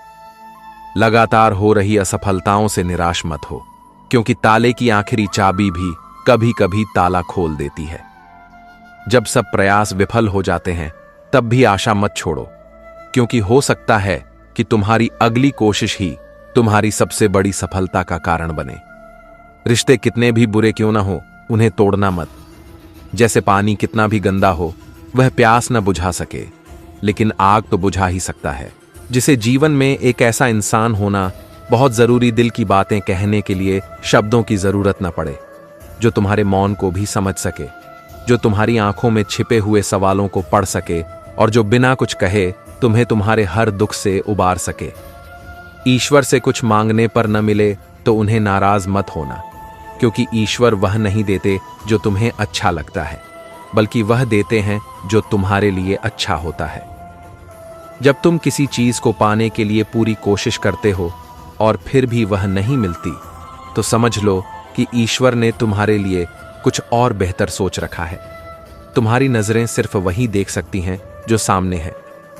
लगातार हो रही असफलताओं से निराश मत हो, क्योंकि ताले की आखिरी चाबी भी कभी कभी ताला खोल देती है। जब सब प्रयास विफल हो जाते हैं, तब भी आशा मत छोड़ो, क्योंकि हो सकता है कि तुम्हारी अगली कोशिश ही तुम्हारी सबसे बड़ी सफलता का कारण बने। रिश्ते कितने भी बुरे क्यों ना हो, उन्हें तोड़ना मत। जैसे पानी कितना भी गंदा हो, वह प्यास न बुझा सके, लेकिन आग तो बुझा ही सकता है। जिसे जीवन में एक ऐसा इंसान होना बहुत जरूरी, दिल की बातें कहने के लिए शब्दों की जरूरत न पड़े, जो तुम्हारे मौन को भी समझ सके, जो तुम्हारी आंखों में छिपे हुए सवालों को पढ़ सके और जो बिना कुछ कहे तुम्हें तुम्हारे हर दुख से उबार सके। ईश्वर से कुछ मांगने पर न मिले तो उन्हें नाराज मत होना, क्योंकि ईश्वर वह नहीं देते जो तुम्हें अच्छा लगता है, बल्कि वह देते हैं जो तुम्हारे लिए अच्छा होता है। जब तुम किसी चीज को पाने के लिए पूरी कोशिश करते हो और फिर भी वह नहीं मिलती, तो समझ लो कि ईश्वर ने तुम्हारे लिए कुछ और बेहतर सोच रखा है। तुम्हारी नजरें सिर्फ वही देख सकती हैं जो सामने है,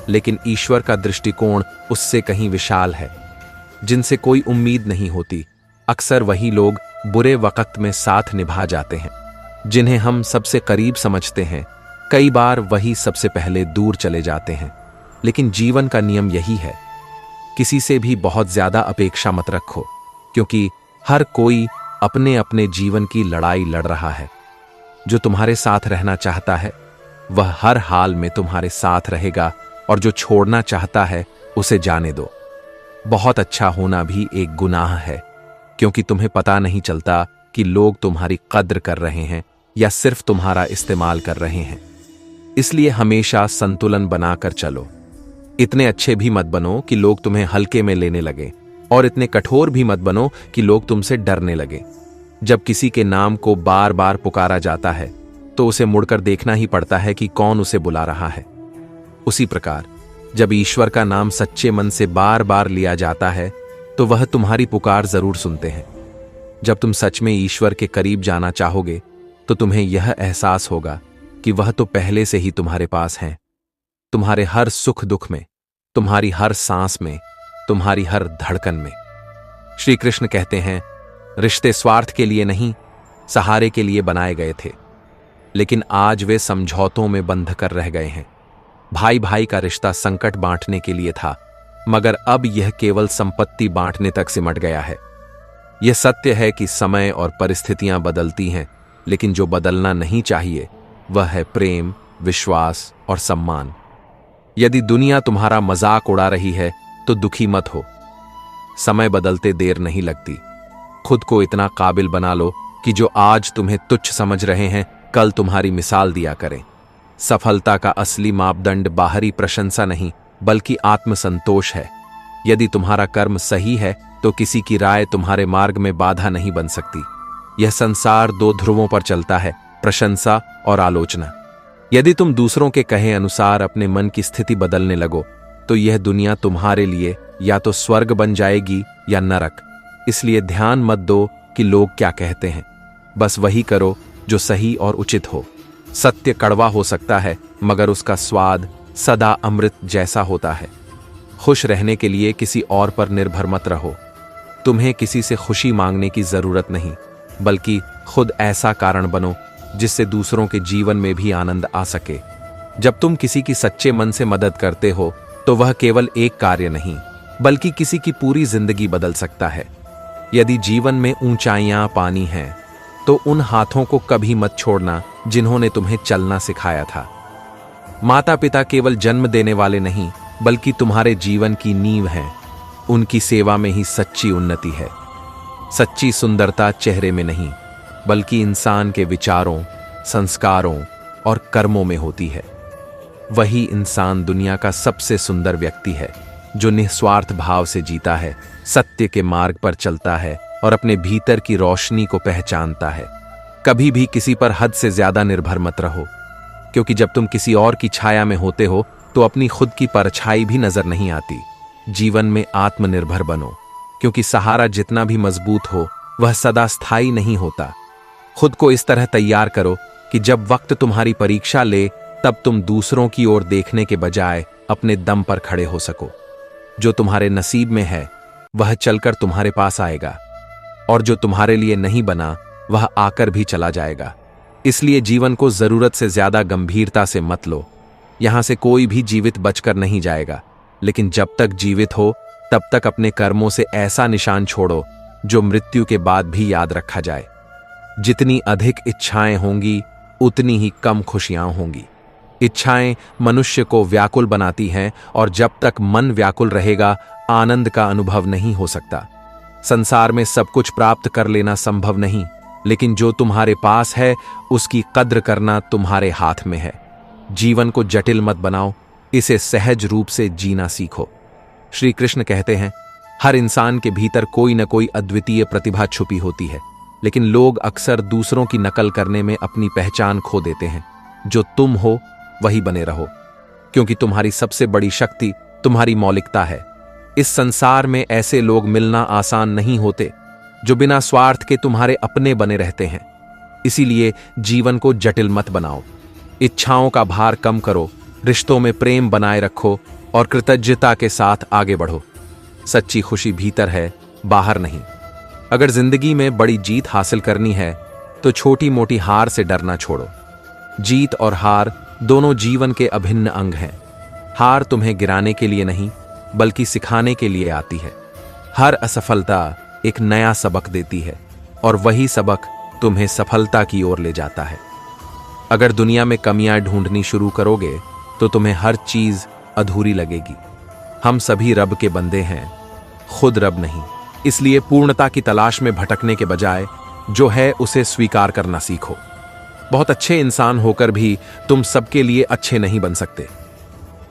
लेकिन ईश्वर का दृष्टिकोण उससे कहीं विशाल है। जिनसे कोई उम्मीद नहीं होती, अक्सर वही लोग बुरे वक्त में साथ निभा जाते हैं। जिन्हें हम सबसे करीब समझते हैं, कई बार वही सबसे पहले दूर चले जाते हैं। लेकिन जीवन का नियम यही है, किसी से भी बहुत ज्यादा अपेक्षा मत रखो, क्योंकि हर कोई अपने अपने जीवन की लड़ाई लड़ रहा है। जो तुम्हारे साथ रहना चाहता है, वह हर हाल में तुम्हारे साथ रहेगा, और जो छोड़ना चाहता है, उसे जाने दो। बहुत अच्छा होना भी एक गुनाह है, क्योंकि तुम्हें पता नहीं चलता कि लोग तुम्हारी कद्र कर रहे हैं या सिर्फ तुम्हारा इस्तेमाल कर रहे हैं। इसलिए हमेशा संतुलन बनाकर चलो। इतने अच्छे भी मत बनो कि लोग तुम्हें हल्के में लेने लगे, और इतने कठोर भी मत बनो कि लोग तुमसे डरने लगे। जब किसी के नाम को बार बार पुकारा जाता है, तो उसे मुड़कर देखना ही पड़ता है कि कौन उसे बुला रहा है। उसी प्रकार जब ईश्वर का नाम सच्चे मन से बार बार लिया जाता है, तो वह तुम्हारी पुकार जरूर सुनते हैं। जब तुम सच में ईश्वर के करीब जाना चाहोगे, तो तुम्हें यह एहसास होगा कि वह तो पहले से ही तुम्हारे पास हैं। तुम्हारे हर सुख दुख में, तुम्हारी हर सांस में, तुम्हारी हर धड़कन में। श्री कृष्ण कहते हैं, रिश्ते स्वार्थ के लिए नहीं, सहारे के लिए बनाए गए थे, लेकिन आज वे समझौतों में बंध कर रह गए हैं। भाई भाई का रिश्ता संकट बांटने के लिए था, मगर अब यह केवल संपत्ति बांटने तक सिमट गया है। यह सत्य है कि समय और परिस्थितियां बदलती हैं, लेकिन जो बदलना नहीं चाहिए वह है प्रेम, विश्वास और सम्मान। यदि दुनिया तुम्हारा मजाक उड़ा रही है, तो दुखी मत हो। समय बदलते देर नहीं लगती। खुद को इतना काबिल बना लो कि जो आज तुम्हें तुच्छ समझ रहे हैं, कल तुम्हारी मिसाल दिया करें। सफलता का असली मापदंड बाहरी प्रशंसा नहीं, बल्कि आत्मसंतोष है। यदि तुम्हारा कर्म सही है, तो किसी की राय तुम्हारे मार्ग में बाधा नहीं बन सकती। यह संसार दो ध्रुवों पर चलता है, प्रशंसा और आलोचना। यदि तुम दूसरों के कहे अनुसार अपने मन की स्थिति बदलने लगो तो यह दुनिया तुम्हारे लिए या तो स्वर्ग बन जाएगी या नरक। इसलिए ध्यान मत दो कि लोग क्या कहते हैं, बस वही करो जो सही और उचित हो। सत्य कड़वा हो सकता है मगर उसका स्वाद सदा अमृत जैसा होता है। खुश रहने के लिए किसी और पर निर्भर मत रहो। तुम्हें किसी से खुशी मांगने की जरूरत नहीं, बल्कि खुद ऐसा कारण बनो जिससे दूसरों के जीवन में भी आनंद आ सके। जब तुम किसी की सच्चे मन से मदद करते हो तो वह केवल एक कार्य नहीं बल्कि किसी की पूरी जिंदगी बदल सकता है। यदि जीवन में ऊंचाइयां पानी हैं तो उन हाथों को कभी मत छोड़ना जिन्होंने तुम्हें चलना सिखाया था। माता पिता केवल जन्म देने वाले नहीं बल्कि तुम्हारे जीवन की नींव हैं। उनकी सेवा में ही सच्ची उन्नति है। सच्ची सुंदरता चेहरे में नहीं बल्कि इंसान के विचारों, संस्कारों और कर्मों में होती है। वही इंसान दुनिया का सबसे सुंदर व्यक्ति है जो निस्वार्थ भाव से जीता है, सत्य के मार्ग पर चलता है और अपने भीतर की रोशनी को पहचानता है। कभी भी किसी पर हद से ज्यादा निर्भर मत रहो, क्योंकि जब तुम किसी और की छाया में होते हो तो अपनी खुद की परछाई भी नजर नहीं आती। जीवन में आत्मनिर्भर बनो, क्योंकि सहारा जितना भी मजबूत हो वह सदा स्थायी नहीं होता। खुद को इस तरह तैयार करो कि जब वक्त तुम्हारी परीक्षा ले तब तुम दूसरों की ओर देखने के बजाय अपने दम पर खड़े हो सको। जो तुम्हारे नसीब में है वह चलकर तुम्हारे पास आएगा और जो तुम्हारे लिए नहीं बना वह आकर भी चला जाएगा। इसलिए जीवन को जरूरत से ज्यादा गंभीरता से मत लो। यहां से कोई भी जीवित बचकर नहीं जाएगा, लेकिन जब तक जीवित हो तब तक अपने कर्मों से ऐसा निशान छोड़ो जो मृत्यु के बाद भी याद रखा जाए। जितनी अधिक इच्छाएं होंगी उतनी ही कम खुशियां होंगी। इच्छाएं मनुष्य को व्याकुल बनाती हैं और जब तक मन व्याकुल रहेगा आनंद का अनुभव नहीं हो सकता। संसार में सब कुछ प्राप्त कर लेना संभव नहीं, लेकिन जो तुम्हारे पास है उसकी कद्र करना तुम्हारे हाथ में है। जीवन को जटिल मत बनाओ, इसे सहज रूप से जीना सीखो। श्री कृष्ण कहते हैं, हर इंसान के भीतर कोई न कोई अद्वितीय प्रतिभा छुपी होती है, लेकिन लोग अक्सर दूसरों की नकल करने में अपनी पहचान खो देते हैं। जो तुम हो वही बने रहो, क्योंकि तुम्हारी सबसे बड़ी शक्ति तुम्हारी मौलिकता है। इस संसार में ऐसे लोग मिलना आसान नहीं होते जो बिना स्वार्थ के तुम्हारे अपने बने रहते हैं। इसीलिए जीवन को जटिल मत बनाओ। इच्छाओं का भार कम करो, रिश्तों में प्रेम बनाए रखो और कृतज्ञता के साथ आगे बढ़ो। सच्ची खुशी भीतर है, बाहर नहीं। अगर जिंदगी में बड़ी जीत हासिल करनी है तो छोटी मोटी हार से डरना छोड़ो। जीत और हार दोनों जीवन के अभिन्न अंग हैं। हार तुम्हें गिराने के लिए नहीं बल्कि सिखाने के लिए आती है। हर असफलता एक नया सबक देती है और वही सबक तुम्हें सफलता की ओर ले जाता है। अगर दुनिया में कमियां ढूंढनी शुरू करोगे तो तुम्हें हर चीज अधूरी लगेगी। हम सभी रब के बंदे हैं, खुद रब नहीं। इसलिए पूर्णता की तलाश में भटकने के बजाय जो है उसे स्वीकार करना सीखो। बहुत अच्छे इंसान होकर भी तुम सबके लिए अच्छे नहीं बन सकते।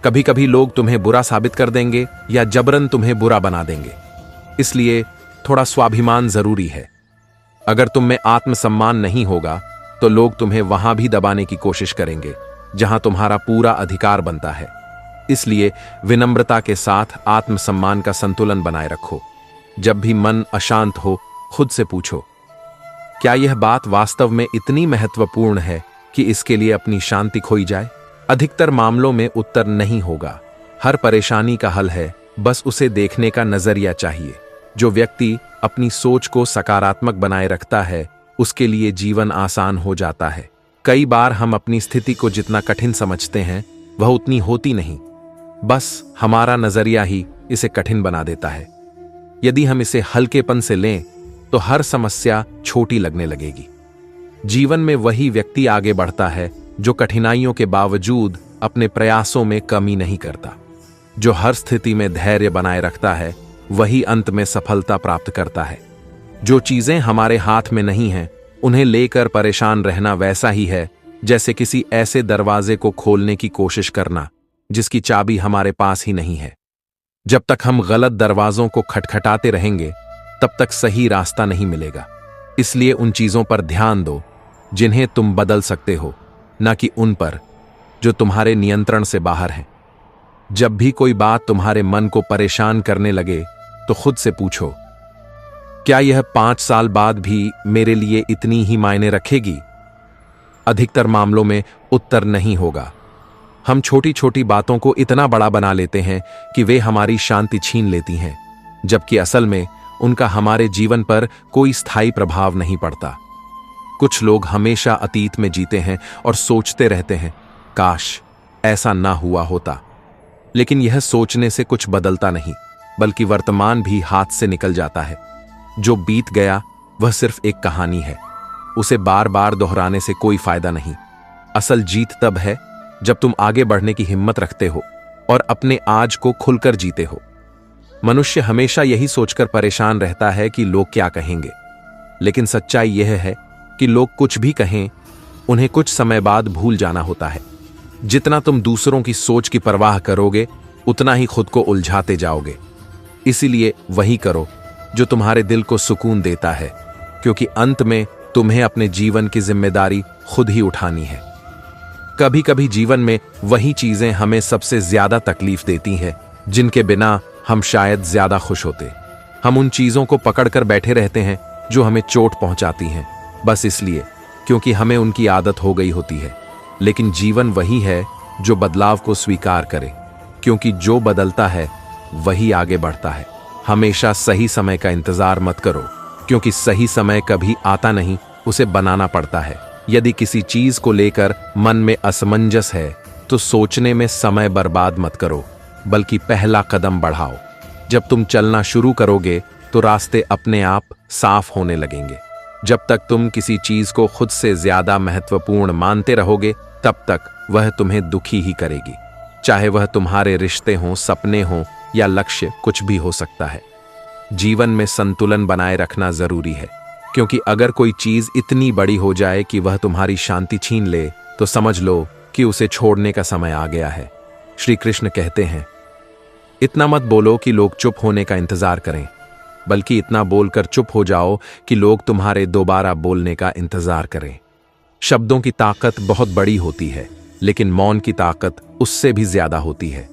कभी कभी लोग तुम्हें बुरा साबित कर देंगे या जबरन तुम्हें बुरा बना देंगे। इसलिए थोड़ा स्वाभिमान जरूरी है। अगर तुम में आत्मसम्मान नहीं होगा तो लोग तुम्हें वहां भी दबाने की कोशिश करेंगे जहां तुम्हारा पूरा अधिकार बनता है। इसलिए विनम्रता के साथ आत्मसम्मान का संतुलन बनाए रखो। जब भी मन अशांत हो खुद से पूछो, क्या यह बात वास्तव में इतनी महत्वपूर्ण है कि इसके लिए अपनी शांति खोई जाए? अधिकतर मामलों में उत्तर नहीं होगा। हर परेशानी का हल है, बस उसे देखने का नजरिया चाहिए। जो व्यक्ति अपनी सोच को सकारात्मक बनाए रखता है उसके लिए जीवन आसान हो जाता है। कई बार हम अपनी स्थिति को जितना कठिन समझते हैं वह उतनी होती नहीं, बस हमारा नजरिया ही इसे कठिन बना देता है। यदि हम इसे हल्केपन से लें तो हर समस्या छोटी लगने लगेगी। जीवन में वही व्यक्ति आगे बढ़ता है जो कठिनाइयों के बावजूद अपने प्रयासों में कमी नहीं करता। जो हर स्थिति में धैर्य बनाए रखता है वही अंत में सफलता प्राप्त करता है। जो चीजें हमारे हाथ में नहीं हैं उन्हें लेकर परेशान रहना वैसा ही है जैसे किसी ऐसे दरवाजे को खोलने की कोशिश करना जिसकी चाबी हमारे पास ही नहीं है। जब तक हम गलत दरवाजों को खटखटाते रहेंगे तब तक सही रास्ता नहीं मिलेगा। इसलिए उन चीजों पर ध्यान दो जिन्हें तुम बदल सकते हो, न कि उन पर जो तुम्हारे नियंत्रण से बाहर हैं। जब भी कोई बात तुम्हारे मन को परेशान करने लगे तो खुद से पूछो, क्या यह 5 साल बाद भी मेरे लिए इतनी ही मायने रखेगी? अधिकतर मामलों में उत्तर नहीं होगा। हम छोटी छोटी बातों को इतना बड़ा बना लेते हैं कि वे हमारी शांति छीन लेती हैं, जबकि असल में उनका हमारे जीवन पर कोई स्थायी प्रभाव नहीं पड़ता। कुछ लोग हमेशा अतीत में जीते हैं और सोचते रहते हैं, काश ऐसा ना हुआ होता। लेकिन यह सोचने से कुछ बदलता नहीं, बल्कि वर्तमान भी हाथ से निकल जाता है। जो बीत गया वह सिर्फ एक कहानी है, उसे बार बार दोहराने से कोई फायदा नहीं। असल जीत तब है जब तुम आगे बढ़ने की हिम्मत रखते हो और अपने आज को खुलकर जीते हो। मनुष्य हमेशा यही सोचकर परेशान रहता है कि लोग क्या कहेंगे, लेकिन सच्चाई यह है कि लोग कुछ भी कहें, उन्हें कुछ समय बाद भूल जाना होता है। जितना तुम दूसरों की सोच की परवाह करोगे, उतना ही खुद को उलझाते जाओगे। इसीलिए वही करो जो तुम्हारे दिल को सुकून देता है, क्योंकि अंत में तुम्हें अपने जीवन की जिम्मेदारी खुद ही उठानी है। कभी कभी जीवन में वही चीजें हमें सबसे ज्यादा तकलीफ देती हैं जिनके बिना हम शायद ज्यादा खुश होते। हम उन चीजों को पकड़कर बैठे रहते हैं जो हमें चोट पहुंचाती हैं, बस इसलिए क्योंकि हमें उनकी आदत हो गई होती है। लेकिन जीवन वही है जो बदलाव को स्वीकार करे, क्योंकि जो बदलता है वही आगे बढ़ता है। हमेशा सही समय का इंतजार मत करो, क्योंकि सही समय कभी आता नहीं, उसे बनाना पड़ता है। यदि किसी चीज को लेकर मन में असमंजस है तो सोचने में समय बर्बाद मत करो, बल्कि पहला कदम बढ़ाओ। जब तुम चलना शुरू करोगे तो रास्ते अपने आप साफ होने लगेंगे। जब तक तुम किसी चीज को खुद से ज्यादा महत्वपूर्ण मानते रहोगे, तब तक वह तुम्हें दुखी ही करेगी। चाहे वह तुम्हारे रिश्ते हों, सपने हों या लक्ष्य, कुछ भी हो सकता है। जीवन में संतुलन बनाए रखना जरूरी है, क्योंकि अगर कोई चीज इतनी बड़ी हो जाए कि वह तुम्हारी शांति छीन ले, तो समझ लो कि उसे छोड़ने का समय आ गया है। श्री कृष्ण कहते हैं, इतना मत बोलो कि लोग चुप होने का इंतजार करें, बल्कि इतना बोलकर चुप हो जाओ कि लोग तुम्हारे दोबारा बोलने का इंतजार करें। शब्दों की ताकत बहुत बड़ी होती है, लेकिन मौन की ताकत उससे भी ज्यादा होती है।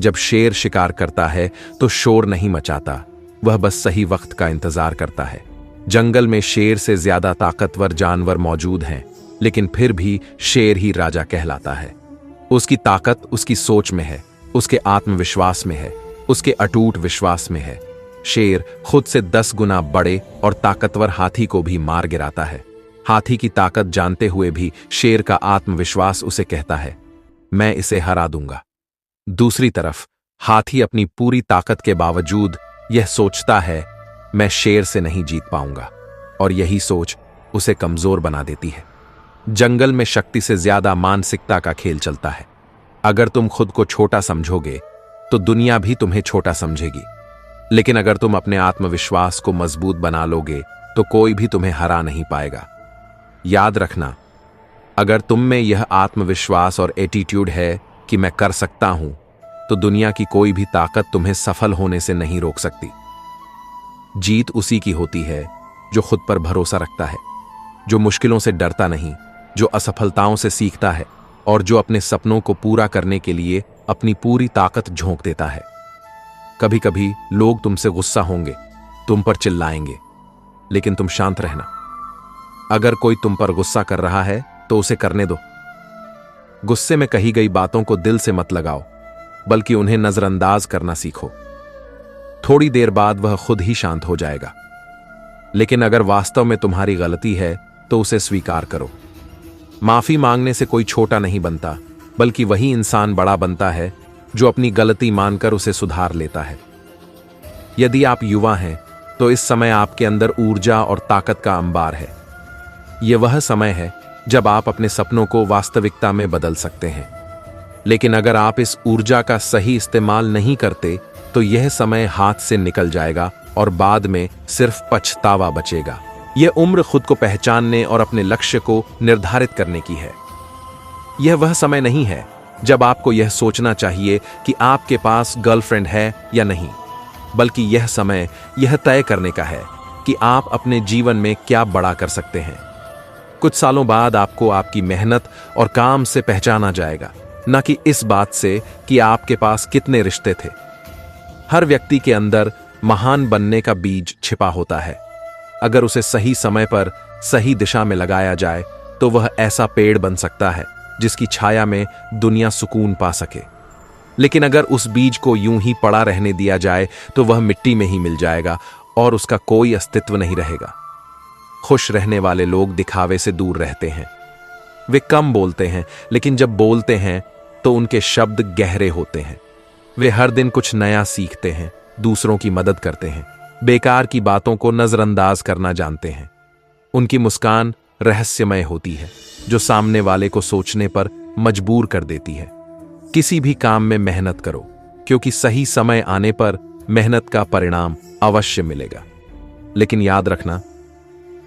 जब शेर शिकार करता है तो शोर नहीं मचाता, वह बस सही वक्त का इंतजार करता है। जंगल में शेर से ज्यादा ताकतवर जानवर मौजूद हैं, लेकिन फिर भी शेर ही राजा कहलाता है। उसकी ताकत उसकी सोच में है, उसके आत्मविश्वास में है, उसके अटूट विश्वास में है। शेर खुद से 10 गुना बड़े और ताकतवर हाथी को भी मार गिराता है। हाथी की ताकत जानते हुए भी शेर का आत्मविश्वास उसे कहता है, मैं इसे हरा दूंगा। दूसरी तरफ हाथी अपनी पूरी ताकत के बावजूद यह सोचता है, मैं शेर से नहीं जीत पाऊंगा, और यही सोच उसे कमजोर बना देती है। जंगल में शक्ति से ज्यादा मानसिकता का खेल चलता है। अगर तुम खुद को छोटा समझोगे तो दुनिया भी तुम्हें छोटा समझेगी, लेकिन अगर तुम अपने आत्मविश्वास को मजबूत बना लोगे तो कोई भी तुम्हें हरा नहीं पाएगा। याद रखना, अगर तुम में यह आत्मविश्वास और एटीट्यूड है कि मैं कर सकता हूं, तो दुनिया की कोई भी ताकत तुम्हें सफल होने से नहीं रोक सकती। जीत उसी की होती है जो खुद पर भरोसा रखता है, जो मुश्किलों से डरता नहीं, जो असफलताओं से सीखता है और जो अपने सपनों को पूरा करने के लिए अपनी पूरी ताकत झोंक देता है। कभी कभी लोग तुमसे गुस्सा होंगे, तुम पर चिल्लाएंगे, लेकिन तुम शांत रहना। अगर कोई तुम पर गुस्सा कर रहा है तो उसे करने दो। गुस्से में कही गई बातों को दिल से मत लगाओ, बल्कि उन्हें नजरअंदाज करना सीखो। थोड़ी देर बाद वह खुद ही शांत हो जाएगा। लेकिन अगर वास्तव में तुम्हारी गलती है तो उसे स्वीकार करो। माफी मांगने से कोई छोटा नहीं बनता, बल्कि वही इंसान बड़ा बनता है जो अपनी गलती मानकर उसे सुधार लेता है। यदि आप युवा हैं तो इस समय आपके अंदर ऊर्जा और ताकत का अंबार है। यह वह समय है जब आप अपने सपनों को वास्तविकता में बदल सकते हैं। लेकिन अगर आप इस ऊर्जा का सही इस्तेमाल नहीं करते तो यह समय हाथ से निकल जाएगा और बाद में सिर्फ पछतावा बचेगा। यह उम्र खुद को पहचानने और अपने लक्ष्य को निर्धारित करने की है। यह वह समय नहीं है जब आपको यह सोचना चाहिए कि आपके पास गर्लफ्रेंड है या नहीं, बल्कि यह समय यह तय करने का है कि आप अपने जीवन में क्या बड़ा कर सकते हैं। कुछ सालों बाद आपको आपकी मेहनत और काम से पहचाना जाएगा, न कि इस बात से कि आपके पास कितने रिश्ते थे। हर व्यक्ति के अंदर महान बनने का बीज छिपा होता है। अगर उसे सही समय पर सही दिशा में लगाया जाए तो वह ऐसा पेड़ बन सकता है जिसकी छाया में दुनिया सुकून पा सके। लेकिन अगर उस बीज को यूं ही पड़ा रहने दिया जाए तो वह मिट्टी में ही मिल जाएगा और उसका कोई अस्तित्व नहीं रहेगा। खुश रहने वाले लोग दिखावे से दूर रहते हैं। वे कम बोलते हैं, लेकिन जब बोलते हैं तो उनके शब्द गहरे होते हैं। वे हर दिन कुछ नया सीखते हैं, दूसरों की मदद करते हैं, बेकार की बातों को नजरअंदाज करना जानते हैं। उनकी मुस्कान रहस्यमय होती है, जो सामने वाले को सोचने पर मजबूर कर देती है। किसी भी काम में मेहनत करो, क्योंकि सही समय आने पर मेहनत का परिणाम अवश्य मिलेगा। लेकिन याद रखना,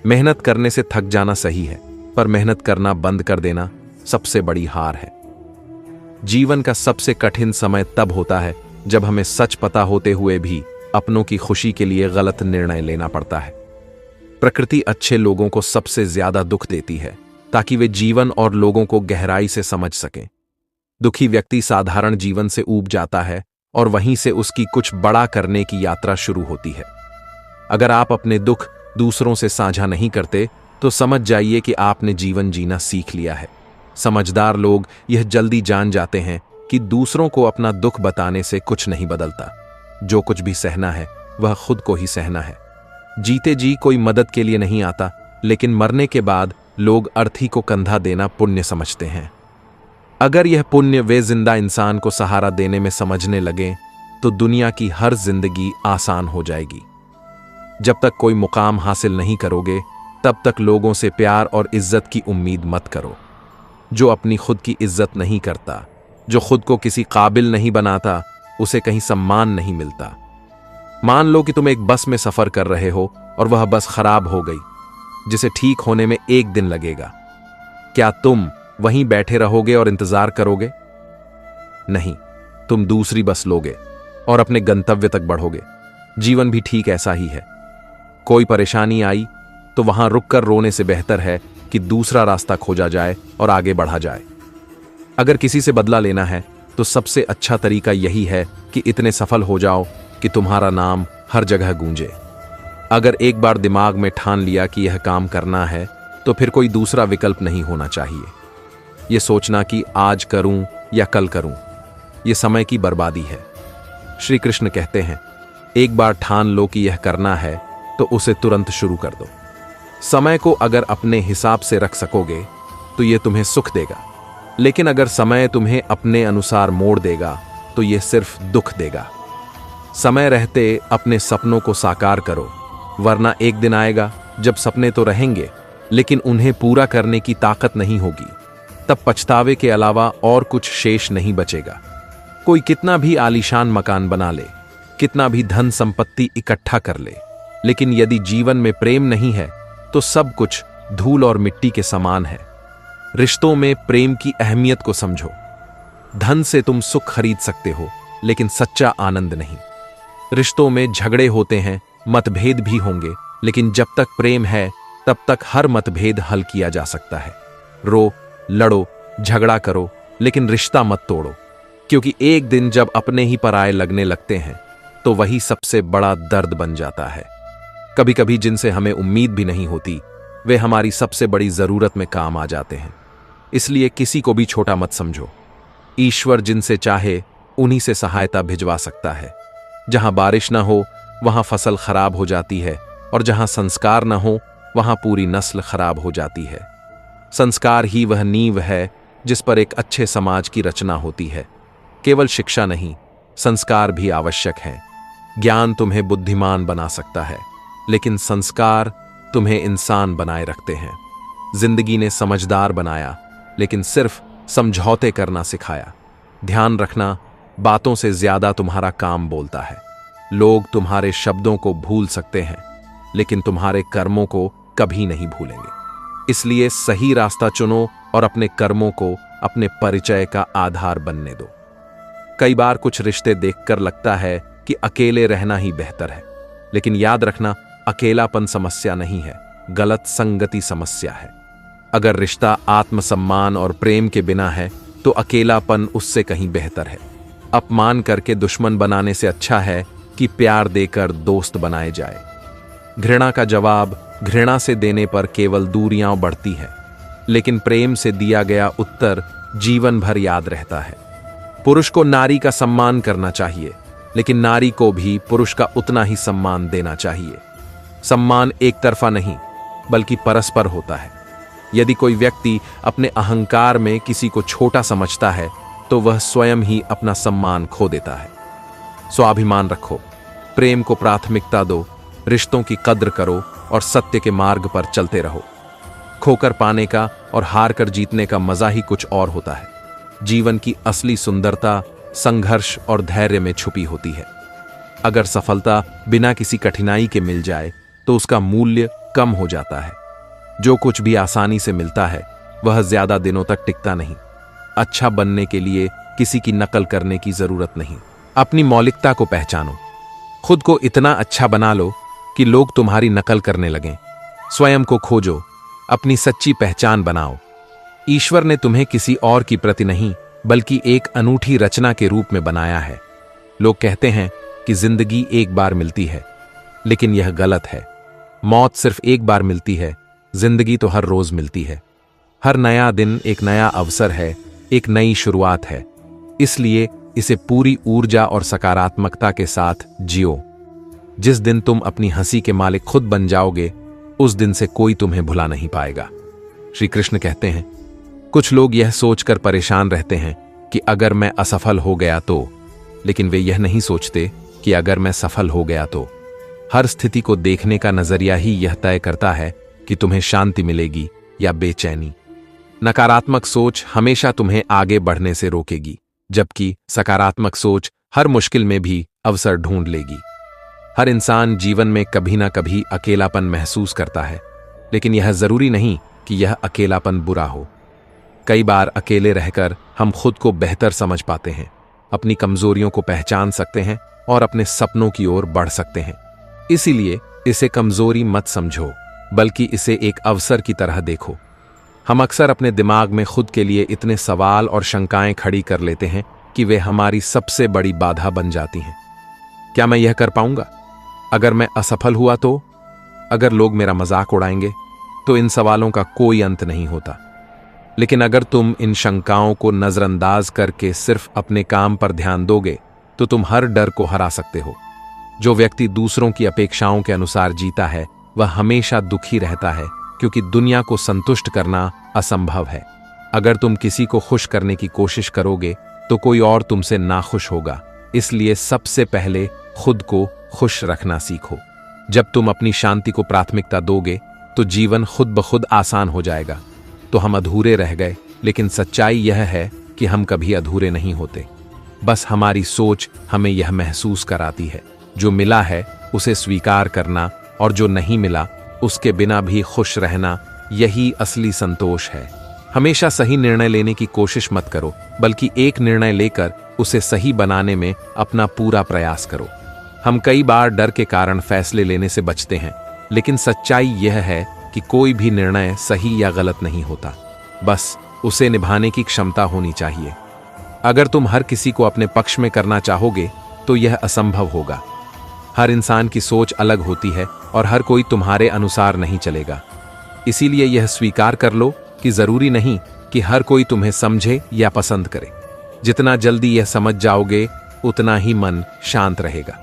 मेहनत करने से थक जाना सही है, पर मेहनत करना बंद कर देना सबसे बड़ी हार है। जीवन का सबसे कठिन समय तब होता है जब हमें सच पता होते हुए भी अपनों की खुशी के लिए गलत निर्णय लेना पड़ता है। प्रकृति अच्छे लोगों को सबसे ज्यादा दुख देती है ताकि वे जीवन और लोगों को गहराई से समझ सकें। दुखी व्यक्ति साधारण जीवन से ऊब जाता है और वहीं से उसकी कुछ बड़ा करने की यात्रा शुरू होती है। अगर आप अपने दुख दूसरों से साझा नहीं करते तो समझ जाइए कि आपने जीवन जीना सीख लिया है। समझदार लोग यह जल्दी जान जाते हैं कि दूसरों को अपना दुख बताने से कुछ नहीं बदलता। जो कुछ भी सहना है वह खुद को ही सहना है। जीते जी कोई मदद के लिए नहीं आता, लेकिन मरने के बाद लोग अर्थी को कंधा देना पुण्य समझते हैं। अगर यह पुण्य वे जिंदा इंसान को सहारा देने में समझने लगे तो दुनिया की हर जिंदगी आसान हो जाएगी। जब तक कोई मुकाम हासिल नहीं करोगे तब तक लोगों से प्यार और इज्जत की उम्मीद मत करो। जो अपनी खुद की इज्जत नहीं करता, जो खुद को किसी काबिल नहीं बनाता, उसे कहीं सम्मान नहीं मिलता। मान लो कि तुम एक बस में सफर कर रहे हो और वह बस खराब हो गई, जिसे ठीक होने में 1 दिन लगेगा। क्या तुम वहीं बैठे रहोगे और इंतजार करोगे? नहीं, तुम दूसरी बस लोगे और अपने गंतव्य तक बढ़ोगे। जीवन भी ठीक ऐसा ही है। कोई परेशानी आई तो वहां रुककर रोने से बेहतर है कि दूसरा रास्ता खोजा जाए और आगे बढ़ा जाए। अगर किसी से बदला लेना है तो सबसे अच्छा तरीका यही है कि इतने सफल हो जाओ कि तुम्हारा नाम हर जगह गूंजे। अगर एक बार दिमाग में ठान लिया कि यह काम करना है तो फिर कोई दूसरा विकल्प नहीं होना चाहिए। यह सोचना कि आज करूं या कल करूं, यह समय की बर्बादी है। श्री कृष्ण कहते हैं, एक बार ठान लो कि यह करना है तो उसे तुरंत शुरू कर दो। समय को अगर अपने हिसाब से रख सकोगे तो यह तुम्हें सुख देगा, लेकिन अगर समय तुम्हें अपने अनुसार मोड़ देगा तो यह सिर्फ दुख देगा। समय रहते अपने सपनों को साकार करो, वरना एक दिन आएगा जब सपने तो रहेंगे लेकिन उन्हें पूरा करने की ताकत नहीं होगी। तब पछतावे के अलावा और कुछ शेष नहीं बचेगा। कोई कितना भी आलीशान मकान बना ले, कितना भी धन संपत्ति इकट्ठा कर ले, लेकिन यदि जीवन में प्रेम नहीं है तो सब कुछ धूल और मिट्टी के समान है। रिश्तों में प्रेम की अहमियत को समझो। धन से तुम सुख खरीद सकते हो, लेकिन सच्चा आनंद नहीं। रिश्तों में झगड़े होते हैं, मतभेद भी होंगे, लेकिन जब तक प्रेम है तब तक हर मतभेद हल किया जा सकता है। रो, लड़ो, झगड़ा करो, लेकिन रिश्ता मत तोड़ो, क्योंकि एक दिन जब अपने ही पराये लगने लगते हैं तो वही सबसे बड़ा दर्द बन जाता है। कभी कभी जिनसे हमें उम्मीद भी नहीं होती, वे हमारी सबसे बड़ी जरूरत में काम आ जाते हैं। इसलिए किसी को भी छोटा मत समझो। ईश्वर जिनसे चाहे उन्हीं से सहायता भिजवा सकता है। जहां बारिश ना हो वहां फसल खराब हो जाती है, और जहां संस्कार ना हो वहां पूरी नस्ल खराब हो जाती है। संस्कार ही वह नींव है जिस पर एक अच्छे समाज की रचना होती है। केवल शिक्षा नहीं, संस्कार भी आवश्यक है। ज्ञान तुम्हें बुद्धिमान बना सकता है, लेकिन संस्कार तुम्हें इंसान बनाए रखते हैं। जिंदगी ने समझदार बनाया, लेकिन सिर्फ समझौते करना सिखाया। ध्यान रखना, बातों से ज्यादा तुम्हारा काम बोलता है। लोग तुम्हारे शब्दों को भूल सकते हैं, लेकिन तुम्हारे कर्मों को कभी नहीं भूलेंगे। इसलिए सही रास्ता चुनो और अपने कर्मों को अपने परिचय का आधार बनने दो। कई बार कुछ रिश्ते देखकर लगता है कि अकेले रहना ही बेहतर है, लेकिन याद रखना, अकेलापन समस्या नहीं है, गलत संगति समस्या है। अगर रिश्ता आत्मसम्मान और प्रेम के बिना है तो अकेलापन उससे कहीं बेहतर है। अपमान करके दुश्मन बनाने से अच्छा है कि प्यार देकर दोस्त बनाए जाए। घृणा का जवाब घृणा से देने पर केवल दूरियां बढ़ती है, लेकिन प्रेम से दिया गया उत्तर जीवन भर याद रहता है। पुरुष को नारी का सम्मान करना चाहिए, लेकिन नारी को भी पुरुष का उतना ही सम्मान देना चाहिए। सम्मान एक तरफा नहीं बल्कि परस्पर होता है। यदि कोई व्यक्ति अपने अहंकार में किसी को छोटा समझता है तो वह स्वयं ही अपना सम्मान खो देता है। स्वाभिमान रखो, प्रेम को प्राथमिकता दो, रिश्तों की कद्र करो और सत्य के मार्ग पर चलते रहो। खोकर पाने का और हार कर जीतने का मजा ही कुछ और होता है। जीवन की असली सुंदरता संघर्ष और धैर्य में छुपी होती है। अगर सफलता बिना किसी कठिनाई के मिल जाए तो उसका मूल्य कम हो जाता है। जो कुछ भी आसानी से मिलता है वह ज्यादा दिनों तक टिकता नहीं। अच्छा बनने के लिए किसी की नकल करने की जरूरत नहीं। अपनी मौलिकता को पहचानो, खुद को इतना अच्छा बना लो कि लोग तुम्हारी नकल करने लगें। स्वयं को खोजो, अपनी सच्ची पहचान बनाओ। ईश्वर ने तुम्हें किसी और की प्रति नहीं बल्कि एक अनूठी रचना के रूप में बनाया है। लोग कहते हैं कि जिंदगी एक बार मिलती है, लेकिन यह गलत है। मौत सिर्फ एक बार मिलती है, जिंदगी तो हर रोज मिलती है। हर नया दिन एक नया अवसर है, एक नई शुरुआत है। इसलिए इसे पूरी ऊर्जा और सकारात्मकता के साथ जियो। जिस दिन तुम अपनी हंसी के मालिक खुद बन जाओगे, उस दिन से कोई तुम्हें भुला नहीं पाएगा। श्री कृष्ण कहते हैं, कुछ लोग यह सोचकर परेशान रहते हैं कि अगर मैं असफल हो गया तो, लेकिन वे यह नहीं सोचते कि अगर मैं सफल हो गया तो। हर स्थिति को देखने का नजरिया ही यह तय करता है कि तुम्हें शांति मिलेगी या बेचैनी। नकारात्मक सोच हमेशा तुम्हें आगे बढ़ने से रोकेगी, जबकि सकारात्मक सोच हर मुश्किल में भी अवसर ढूंढ लेगी। हर इंसान जीवन में कभी ना कभी अकेलापन महसूस करता है, लेकिन यह जरूरी नहीं कि यह अकेलापन बुरा हो। कई बार अकेले रहकर हम खुद को बेहतर समझ पाते हैं, अपनी कमजोरियों को पहचान सकते हैं और अपने सपनों की ओर बढ़ सकते हैं। इसीलिए इसे कमजोरी मत समझो, बल्कि इसे एक अवसर की तरह देखो। हम अक्सर अपने दिमाग में खुद के लिए इतने सवाल और शंकाएं खड़ी कर लेते हैं कि वे हमारी सबसे बड़ी बाधा बन जाती हैं। क्या मैं यह कर पाऊंगा? अगर मैं असफल हुआ तो? अगर लोग मेरा मजाक उड़ाएंगे? तो इन सवालों का कोई अंत नहीं होता। लेकिन अगर तुम इन शंकाओं को नजरअंदाज करके सिर्फ अपने काम पर ध्यान दोगे तो तुम हर डर को हरा सकते हो। जो व्यक्ति दूसरों की अपेक्षाओं के अनुसार जीता है वह हमेशा दुखी रहता है, क्योंकि दुनिया को संतुष्ट करना असंभव है। अगर तुम किसी को खुश करने की कोशिश करोगे तो कोई और तुमसे नाखुश होगा। इसलिए सबसे पहले खुद को खुश रखना सीखो। जब तुम अपनी शांति को प्राथमिकता दोगे तो जीवन खुद ब खुद आसान हो जाएगा। तो हम अधूरे रह गए, लेकिन सच्चाई यह है कि हम कभी अधूरे नहीं होते। बस हमारी सोच हमें यह महसूस कराती है। जो मिला है उसे स्वीकार करना और जो नहीं मिला उसके बिना भी खुश रहना, यही असली संतोष है। हमेशा सही निर्णय लेने की कोशिश मत करो, बल्कि एक निर्णय लेकर उसे सही बनाने में अपना पूरा प्रयास करो। हम कई बार डर के कारण फैसले लेने से बचते हैं, लेकिन सच्चाई यह है कि कोई भी निर्णय सही या गलत नहीं होता, बस उसे निभाने की क्षमता होनी चाहिए। अगर तुम हर किसी को अपने पक्ष में करना चाहोगे तो यह असंभव होगा। हर इंसान की सोच अलग होती है और हर कोई तुम्हारे अनुसार नहीं चलेगा। इसीलिए यह स्वीकार कर लो कि जरूरी नहीं कि हर कोई तुम्हें समझे या पसंद करे। जितना जल्दी यह समझ जाओगे उतना ही मन शांत रहेगा।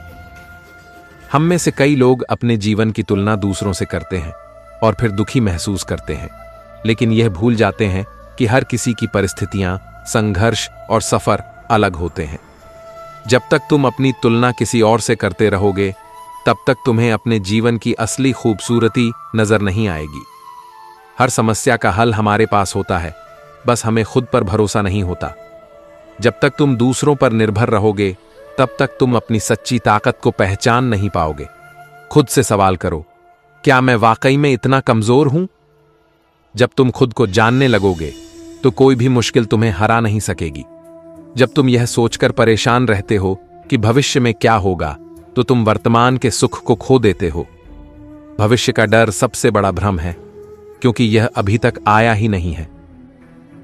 हम में से कई लोग अपने जीवन की तुलना दूसरों से करते हैं और फिर दुखी महसूस करते हैं, लेकिन यह भूल जाते हैं कि हर किसी की परिस्थितियां, संघर्ष और सफर अलग होते हैं। जब तक तुम अपनी तुलना किसी और से करते रहोगे, तब तक तुम्हें अपने जीवन की असली खूबसूरती नजर नहीं आएगी। हर समस्या का हल हमारे पास होता है, बस हमें खुद पर भरोसा नहीं होता। जब तक तुम दूसरों पर निर्भर रहोगे, तब तक तुम अपनी सच्ची ताकत को पहचान नहीं पाओगे। खुद से सवाल करो, क्या मैं वाकई में इतना कमजोर हूं? जब तुम खुद को जानने लगोगे तो कोई भी मुश्किल तुम्हें हरा नहीं सकेगी। जब तुम यह सोचकर परेशान रहते हो कि भविष्य में क्या होगा, तो तुम वर्तमान के सुख को खो देते हो। भविष्य का डर सबसे बड़ा भ्रम है। क्योंकि यह अभी तक आया ही नहीं है।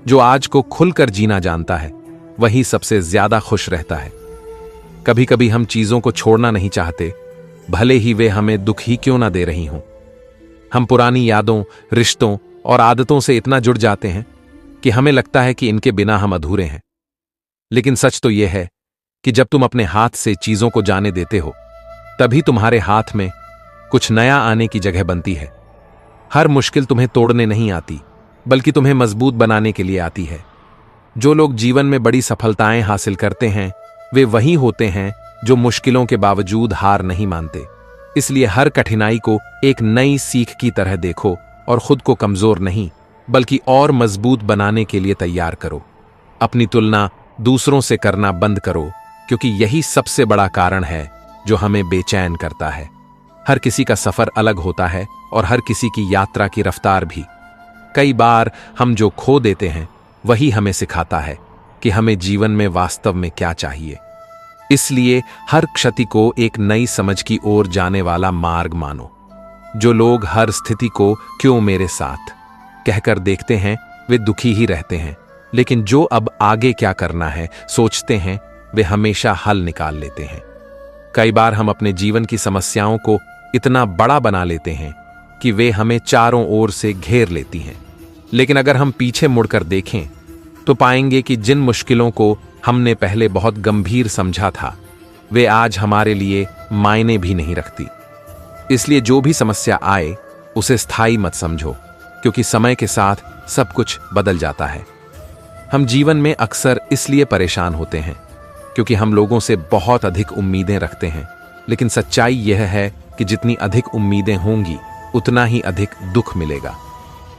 जो आज को खुलकर जीना जानता है वही सबसे ज्यादा खुश रहता है। कभी कभी हम चीजों को छोड़ना नहीं चाहते, भले ही वे हमें दुख ही क्यों ना दे रही हों। हम पुरानी यादों, रिश्तों और आदतों से इतना जुड़ जाते हैं कि हमें लगता है कि इनके बिना हम अधूरे हैं। लेकिन सच तो यह है कि जब तुम अपने हाथ से चीजों को जाने देते हो, तभी तुम्हारे हाथ में कुछ नया आने की जगह बनती है। हर मुश्किल तुम्हें तोड़ने नहीं आती, बल्कि तुम्हें मजबूत बनाने के लिए आती है। जो लोग जीवन में बड़ी सफलताएं हासिल करते हैं, वे वही होते हैं जो मुश्किलों के बावजूद हार नहीं मानते। इसलिए हर कठिनाई को एक नई सीख की तरह देखो और खुद को कमजोर नहीं, बल्कि और मजबूत बनाने के लिए तैयार करो। अपनी तुलना दूसरों से करना बंद करो, क्योंकि यही सबसे बड़ा कारण है जो हमें बेचैन करता है। हर किसी का सफर अलग होता है और हर किसी की यात्रा की रफ्तार भी। कई बार हम जो खो देते हैं वही हमें सिखाता है कि हमें जीवन में वास्तव में क्या चाहिए। इसलिए हर क्षति को एक नई समझ की ओर जाने वाला मार्ग मानो। जो लोग हर स्थिति को क्यों मेरे साथ कहकर देखते हैं, वे दुखी ही रहते हैं। लेकिन जो अब आगे क्या करना है सोचते हैं, वे हमेशा हल निकाल लेते हैं। कई बार हम अपने जीवन की समस्याओं को इतना बड़ा बना लेते हैं कि वे हमें चारों ओर से घेर लेती हैं। लेकिन अगर हम पीछे मुड़कर देखें तो पाएंगे कि जिन मुश्किलों को हमने पहले बहुत गंभीर समझा था, वे आज हमारे लिए मायने भी नहीं रखती। इसलिए जो भी समस्या आए उसे स्थायी मत समझो, क्योंकि समय के साथ सब कुछ बदल जाता है। हम जीवन में अक्सर इसलिए परेशान होते हैं क्योंकि हम लोगों से बहुत अधिक उम्मीदें रखते हैं। लेकिन सच्चाई यह है कि जितनी अधिक उम्मीदें होंगी उतना ही अधिक दुख मिलेगा।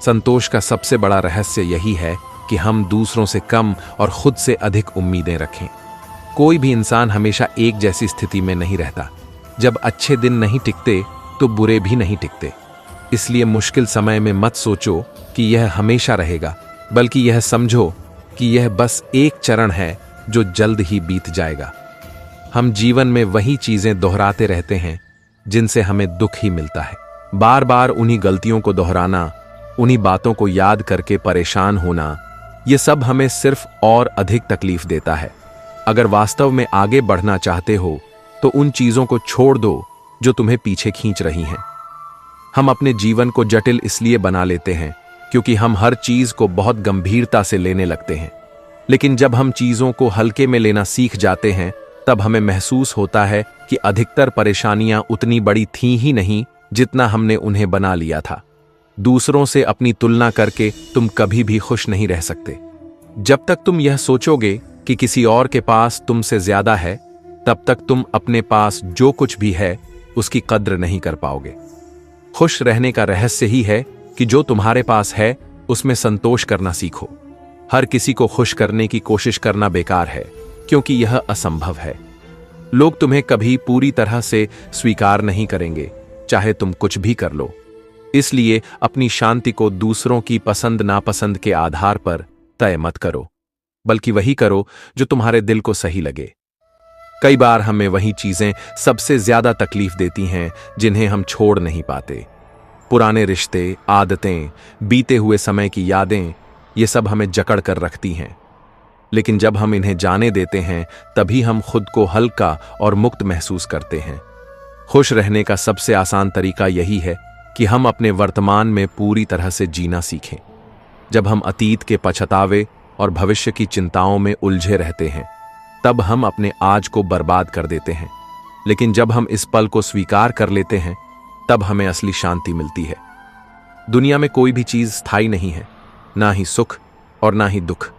संतोष का सबसे बड़ा रहस्य यही है कि हम दूसरों से कम और खुद से अधिक उम्मीदें रखें। कोई भी इंसान हमेशा एक जैसी स्थिति में नहीं रहता। जब अच्छे दिन नहीं टिकते तो बुरे भी नहीं टिकते। इसलिए मुश्किल समय में मत सोचो कि यह हमेशा रहेगा, बल्कि यह समझो कि यह बस एक चरण है जो जल्द ही बीत जाएगा। हम जीवन में वही चीजें दोहराते रहते हैं जिनसे हमें दुख ही मिलता है। बार बार उन्हीं गलतियों को दोहराना, उन्हीं बातों को याद करके परेशान होना, यह सब हमें सिर्फ और अधिक तकलीफ देता है। अगर वास्तव में आगे बढ़ना चाहते हो तो उन चीजों को छोड़ दो जो तुम्हें पीछे खींच रही हैं। हम अपने जीवन को जटिल इसलिए बना लेते हैं क्योंकि हम हर चीज को बहुत गंभीरता से लेने लगते हैं। लेकिन जब हम चीजों को हल्के में लेना सीख जाते हैं, तब हमें महसूस होता है कि अधिकतर परेशानियां उतनी बड़ी थीं ही नहीं जितना हमने उन्हें बना लिया था। दूसरों से अपनी तुलना करके तुम कभी भी खुश नहीं रह सकते। जब तक तुम यह सोचोगे कि किसी और के पास तुमसे ज्यादा है, तब तक तुम अपने पास जो कुछ भी है उसकी कद्र नहीं कर पाओगे। खुश रहने का रहस्य ही है कि जो तुम्हारे पास है उसमें संतोष करना सीखो। हर किसी को खुश करने की कोशिश करना बेकार है, क्योंकि यह असंभव है। लोग तुम्हें कभी पूरी तरह से स्वीकार नहीं करेंगे, चाहे तुम कुछ भी कर लो। इसलिए अपनी शांति को दूसरों की पसंद नापसंद के आधार पर तय मत करो, बल्कि वही करो जो तुम्हारे दिल को सही लगे। कई बार हमें वही चीजें सबसे ज्यादा तकलीफ देती हैं जिन्हें हम छोड़ नहीं पाते। पुराने रिश्ते, आदतें, बीते हुए समय की यादें, ये सब हमें जकड़ कर रखती हैं। लेकिन जब हम इन्हें जाने देते हैं, तभी हम खुद को हल्का और मुक्त महसूस करते हैं। खुश रहने का सबसे आसान तरीका यही है कि हम अपने वर्तमान में पूरी तरह से जीना सीखें। जब हम अतीत के पछतावे और भविष्य की चिंताओं में उलझे रहते हैं, तब हम अपने आज को बर्बाद कर देते हैं। लेकिन जब हम इस पल को स्वीकार कर लेते हैं, तब हमें असली शांति मिलती है। दुनिया में कोई भी चीज स्थायी नहीं है, ना ही सुख और ना ही दुख।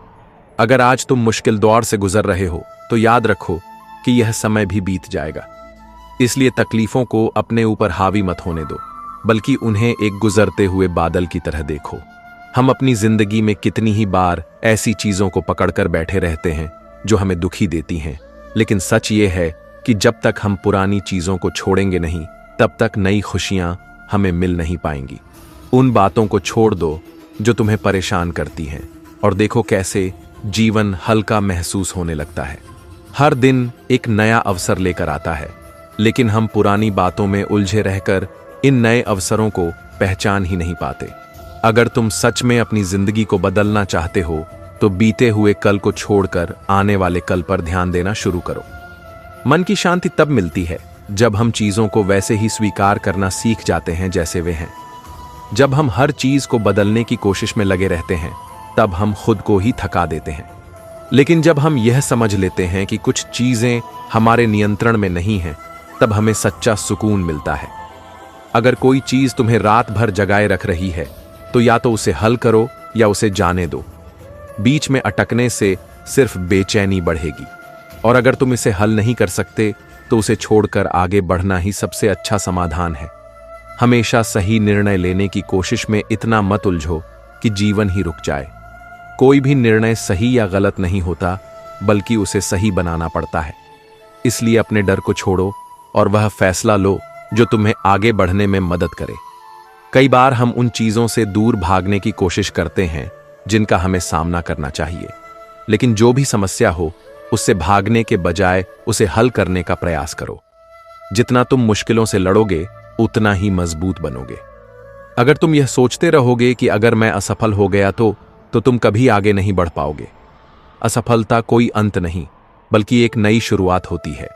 अगर आज तुम मुश्किल दौर से गुजर रहे हो, तो याद रखो कि यह समय भी बीत जाएगा। इसलिए तकलीफों को अपने ऊपर हावी मत होने दो, बल्कि उन्हें एक गुजरते हुए बादल की तरह देखो। हम अपनी जिंदगी में कितनी ही बार ऐसी चीजों को पकड़कर बैठे रहते हैं जो हमें दुखी देती हैं, लेकिन सच ये है कि जब तक हम पुरानी चीजों को छोड़ेंगे नहीं, तब तक नई खुशियां हमें मिल नहीं पाएंगी। उन बातों को छोड़ दो जो तुम्हें परेशान करती हैं, और देखो कैसे जीवन हल्का महसूस होने लगता है। हर दिन एक नया अवसर लेकर आता है, लेकिन हम पुरानी बातों में उलझे रहकर इन नए अवसरों को पहचान ही नहीं पाते। अगर तुम सच में अपनी जिंदगी को बदलना चाहते हो तो बीते हुए कल को छोड़कर आने वाले कल पर ध्यान देना शुरू करो। मन की शांति तब मिलती है जब हम चीजों को वैसे ही स्वीकार करना सीख जाते हैं जैसे वे हैं। जब हम हर चीज को बदलने की कोशिश में लगे रहते हैं तब हम खुद को ही थका देते हैं। लेकिन जब हम यह समझ लेते हैं कि कुछ चीजें हमारे नियंत्रण में नहीं हैं, तब हमें सच्चा सुकून मिलता है। अगर कोई चीज तुम्हें रात भर जगाए रख रही है तो या तो उसे हल करो या उसे जाने दो। बीच में अटकने से सिर्फ बेचैनी बढ़ेगी, और अगर तुम इसे हल नहीं कर सकते तो उसे छोड़कर आगे बढ़ना ही सबसे अच्छा समाधान है। हमेशा सही निर्णय लेने की कोशिश में इतना मत उलझो कि जीवन ही रुक जाए। कोई भी निर्णय सही या गलत नहीं होता, बल्कि उसे सही बनाना पड़ता है। इसलिए अपने डर को छोड़ो और वह फैसला लो जो तुम्हें आगे बढ़ने में मदद करे। कई बार हम उन चीजों से दूर भागने की कोशिश करते हैं जिनका हमें सामना करना चाहिए, लेकिन जो भी समस्या हो उससे भागने के बजाय उसे हल करने का प्रयास करो। जितना तुम मुश्किलों से लड़ोगे उतना ही मजबूत बनोगे। अगर तुम यह सोचते रहोगे कि अगर मैं असफल हो गया तो तुम कभी आगे नहीं बढ़ पाओगे। असफलता कोई अंत नहीं, बल्कि एक नई शुरुआत होती है।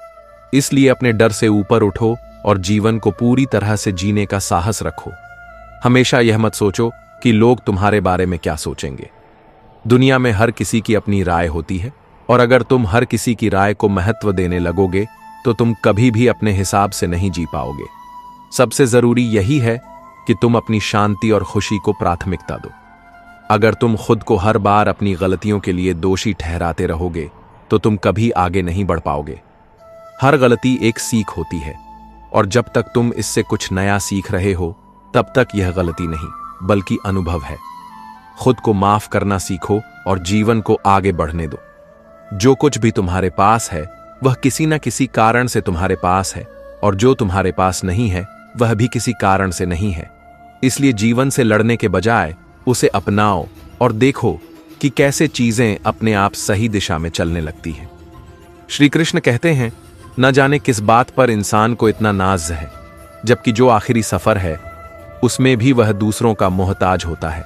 इसलिए अपने डर से ऊपर उठो और जीवन को पूरी तरह से जीने का साहस रखो। हमेशा यह मत सोचो कि लोग तुम्हारे बारे में क्या सोचेंगे। दुनिया में हर किसी की अपनी राय होती है, और अगर तुम हर किसी की राय को महत्व देने लगोगे तो तुम कभी भी अपने हिसाब से नहीं जी पाओगे। सबसे जरूरी यही है कि तुम अपनी शांति और खुशी को प्राथमिकता दो। अगर तुम खुद को हर बार अपनी गलतियों के लिए दोषी ठहराते रहोगे तो तुम कभी आगे नहीं बढ़ पाओगे। हर गलती एक सीख होती है, और जब तक तुम इससे कुछ नया सीख रहे हो तब तक यह गलती नहीं बल्कि अनुभव है। खुद को माफ करना सीखो और जीवन को आगे बढ़ने दो। जो कुछ भी तुम्हारे पास है वह किसी न किसी कारण से तुम्हारे पास है, और जो तुम्हारे पास नहीं है वह भी किसी कारण से नहीं है। इसलिए जीवन से लड़ने के बजाय उसे अपनाओ और देखो कि कैसे चीजें अपने आप सही दिशा में चलने लगती हैं। श्री कृष्ण कहते हैं, न जाने किस बात पर इंसान को इतना नाज है, जबकि जो आखिरी सफर है उसमें भी वह दूसरों का मोहताज होता है।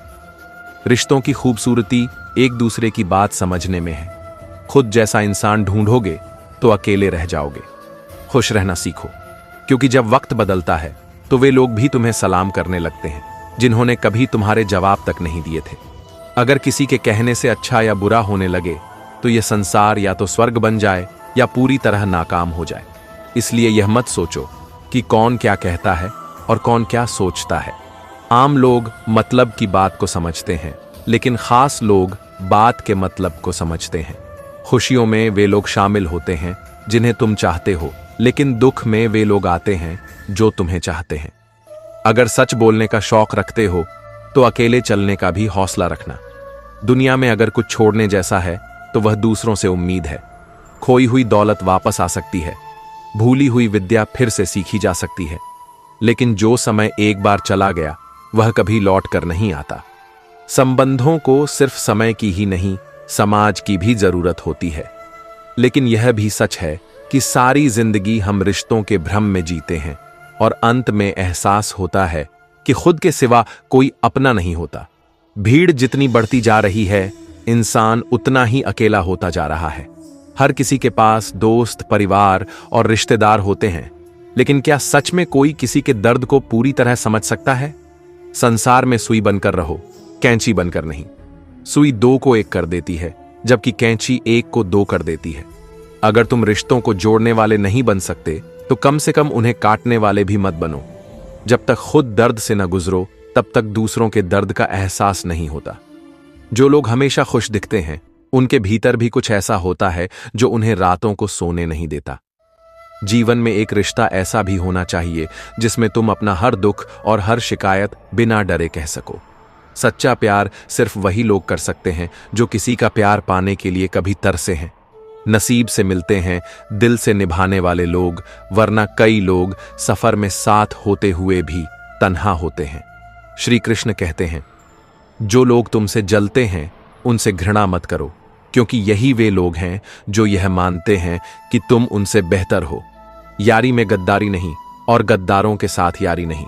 रिश्तों की खूबसूरती एक दूसरे की बात समझने में है। खुद जैसा इंसान ढूंढोगे तो अकेले रह जाओगे। खुश रहना सीखो, क्योंकि जब वक्त बदलता है तो वे लोग भी तुम्हें सलाम करने लगते हैं जिन्होंने कभी तुम्हारे जवाब तक नहीं दिए थे। अगर किसी के कहने से अच्छा या बुरा होने लगे तो यह संसार या तो स्वर्ग बन जाए या पूरी तरह नाकाम हो जाए। इसलिए यह मत सोचो कि कौन क्या कहता है और कौन क्या सोचता है। आम लोग मतलब की बात को समझते हैं, लेकिन खास लोग बात के मतलब को समझते हैं। खुशियों में वे लोग शामिल होते हैं जिन्हें तुम चाहते हो, लेकिन दुख में वे लोग आते हैं जो तुम्हें चाहते हैं। अगर सच बोलने का शौक रखते हो तो अकेले चलने का भी हौसला रखना। दुनिया में अगर कुछ छोड़ने जैसा है तो वह दूसरों से उम्मीद है। खोई हुई दौलत वापस आ सकती है, भूली हुई विद्या फिर से सीखी जा सकती है, लेकिन जो समय एक बार चला गया वह कभी लौट कर नहीं आता। संबंधों को सिर्फ समय की ही नहीं, समाज की भी जरूरत होती है। लेकिन यह भी सच है कि सारी जिंदगी हम रिश्तों के भ्रम में जीते हैं, और अंत में एहसास होता है कि खुद के सिवा कोई अपना नहीं होता। भीड़ जितनी बढ़ती जा रही है, इंसान उतना ही अकेला होता जा रहा है। हर किसी के पास दोस्त, परिवार और रिश्तेदार होते हैं, लेकिन क्या सच में कोई किसी के दर्द को पूरी तरह समझ सकता है? संसार में सुई बनकर रहो, कैंची बनकर नहीं। सुई दो को एक कर देती है, जबकि कैंची एक को दो कर देती है। अगर तुम रिश्तों को जोड़ने वाले नहीं बन सकते तो कम से कम उन्हें काटने वाले भी मत बनो। जब तक खुद दर्द से न गुजरो तब तक दूसरों के दर्द का एहसास नहीं होता। जो लोग हमेशा खुश दिखते हैं उनके भीतर भी कुछ ऐसा होता है जो उन्हें रातों को सोने नहीं देता। जीवन में एक रिश्ता ऐसा भी होना चाहिए जिसमें तुम अपना हर दुख और हर शिकायत बिना डरे कह सको। सच्चा प्यार सिर्फ वही लोग कर सकते हैं जो किसी का प्यार पाने के लिए कभी तरसे हैं। नसीब से मिलते हैं दिल से निभाने वाले लोग, वरना कई लोग सफर में साथ होते हुए भी तन्हा होते हैं। श्री कृष्ण कहते हैं, जो लोग तुमसे जलते हैं उनसे घृणा मत करो, क्योंकि यही वे लोग हैं जो यह मानते हैं कि तुम उनसे बेहतर हो। यारी में गद्दारी नहीं और गद्दारों के साथ यारी नहीं।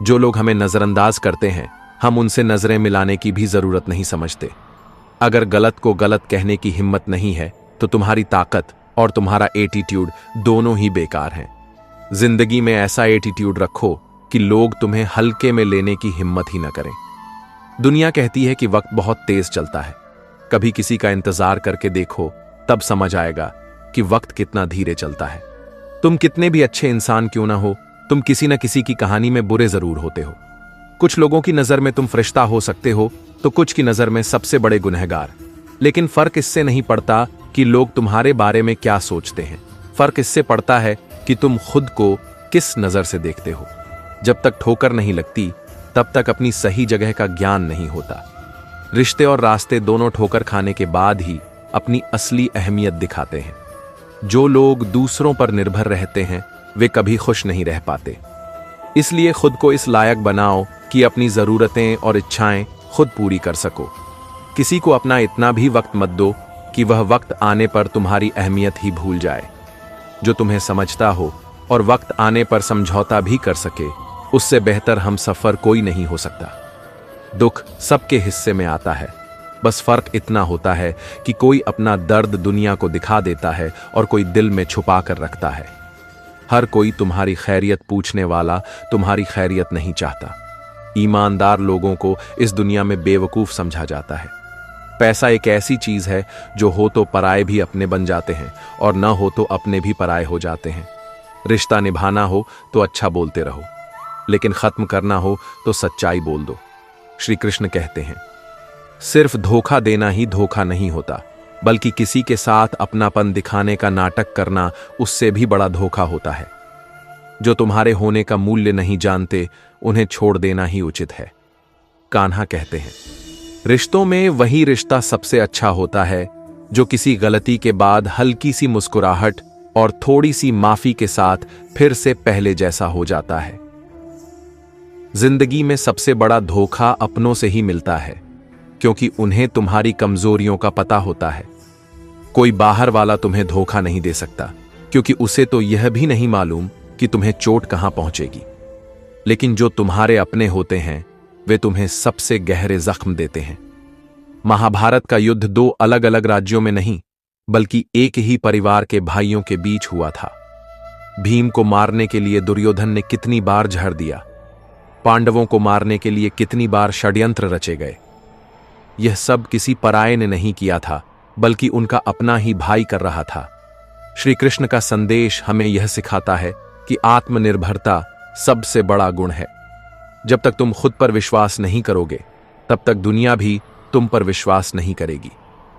जो लोग हमें नजरअंदाज करते हैं हम उनसे नजरें मिलाने की भी जरूरत नहीं समझते। अगर गलत को गलत कहने की हिम्मत नहीं है तो तुम्हारी ताकत और तुम्हारा एटीट्यूड दोनों ही बेकार हैं। जिंदगी में ऐसा एटीट्यूड रखो कि लोग तुम्हें हल्के में लेने की हिम्मत ही न करें। दुनिया कहती है कि वक्त बहुत तेज चलता है। कभी किसी का इंतजार करके देखो, तब समझ आएगा कि वक्त कितना धीरे चलता है। तुम कितने भी अच्छे इंसान क्यों ना हो, तुम किसी न किसी की कहानी में बुरे जरूर होते हो। कुछ लोगों की नजर में तुम फरिश्ता हो सकते हो तो कुछ की नजर में सबसे बड़े गुनहगार। लेकिन फर्क इससे नहीं पड़ता कि लोग तुम्हारे बारे में क्या सोचते हैं, फर्क इससे पड़ता है कि तुम खुद को किस नजर से देखते हो। जब तक ठोकर नहीं लगती तब तक अपनी सही जगह का ज्ञान नहीं होता। रिश्ते और रास्ते दोनों ठोकर खाने के बाद ही अपनी असली अहमियत दिखाते हैं। जो लोग दूसरों पर निर्भर रहते हैं वे कभी खुश नहीं रह पाते। इसलिए खुद को इस लायक बनाओ कि अपनी जरूरतें और इच्छाएं खुद पूरी कर सको। किसी को अपना इतना भी वक्त मत दो कि वह वक्त आने पर तुम्हारी अहमियत ही भूल जाए। जो तुम्हें समझता हो और वक्त आने पर समझौता भी कर सके, उससे बेहतर हम सफर कोई नहीं हो सकता। दुख सबके हिस्से में आता है, बस फर्क इतना होता है कि कोई अपना दर्द दुनिया को दिखा देता है और कोई दिल में छुपा कर रखता है। हर कोई तुम्हारी खैरियत पूछने वाला तुम्हारी खैरियत नहीं चाहता। ईमानदार लोगों को इस दुनिया में बेवकूफ समझा जाता है। पैसा एक ऐसी चीज है जो हो तो पराए भी अपने बन जाते हैं और न हो तो अपने भी पराए हो जाते हैं। रिश्ता निभाना हो तो अच्छा बोलते रहो, लेकिन खत्म करना हो तो सच्चाई बोल दो। श्री कृष्ण कहते हैं, सिर्फ धोखा देना ही धोखा नहीं होता, बल्कि किसी के साथ अपनापन दिखाने का नाटक करना उससे भी बड़ा धोखा होता है। जो तुम्हारे होने का मूल्य नहीं जानते उन्हें छोड़ देना ही उचित है। कान्हा कहते हैं, रिश्तों में वही रिश्ता सबसे अच्छा होता है जो किसी गलती के बाद हल्की सी मुस्कुराहट और थोड़ी सी माफी के साथ फिर से पहले जैसा हो जाता है। जिंदगी में सबसे बड़ा धोखा अपनों से ही मिलता है, क्योंकि उन्हें तुम्हारी कमजोरियों का पता होता है। कोई बाहर वाला तुम्हें धोखा नहीं दे सकता, क्योंकि उसे तो यह भी नहीं मालूम कि तुम्हें चोट कहां पहुंचेगी। लेकिन जो तुम्हारे अपने होते हैं वे तुम्हें सबसे गहरे जख्म देते हैं। महाभारत का युद्ध दो अलग अलग राज्यों में नहीं, बल्कि एक ही परिवार के भाइयों के बीच हुआ था। भीम को मारने के लिए दुर्योधन ने कितनी बार जहर दिया, पांडवों को मारने के लिए कितनी बार षड्यंत्र रचे गए। यह सब किसी पराये ने नहीं किया था, बल्कि उनका अपना ही भाई कर रहा था। श्री कृष्ण का संदेश हमें यह सिखाता है कि आत्मनिर्भरता सबसे बड़ा गुण है। जब तक तुम खुद पर विश्वास नहीं करोगे, तब तक दुनिया भी तुम पर विश्वास नहीं करेगी।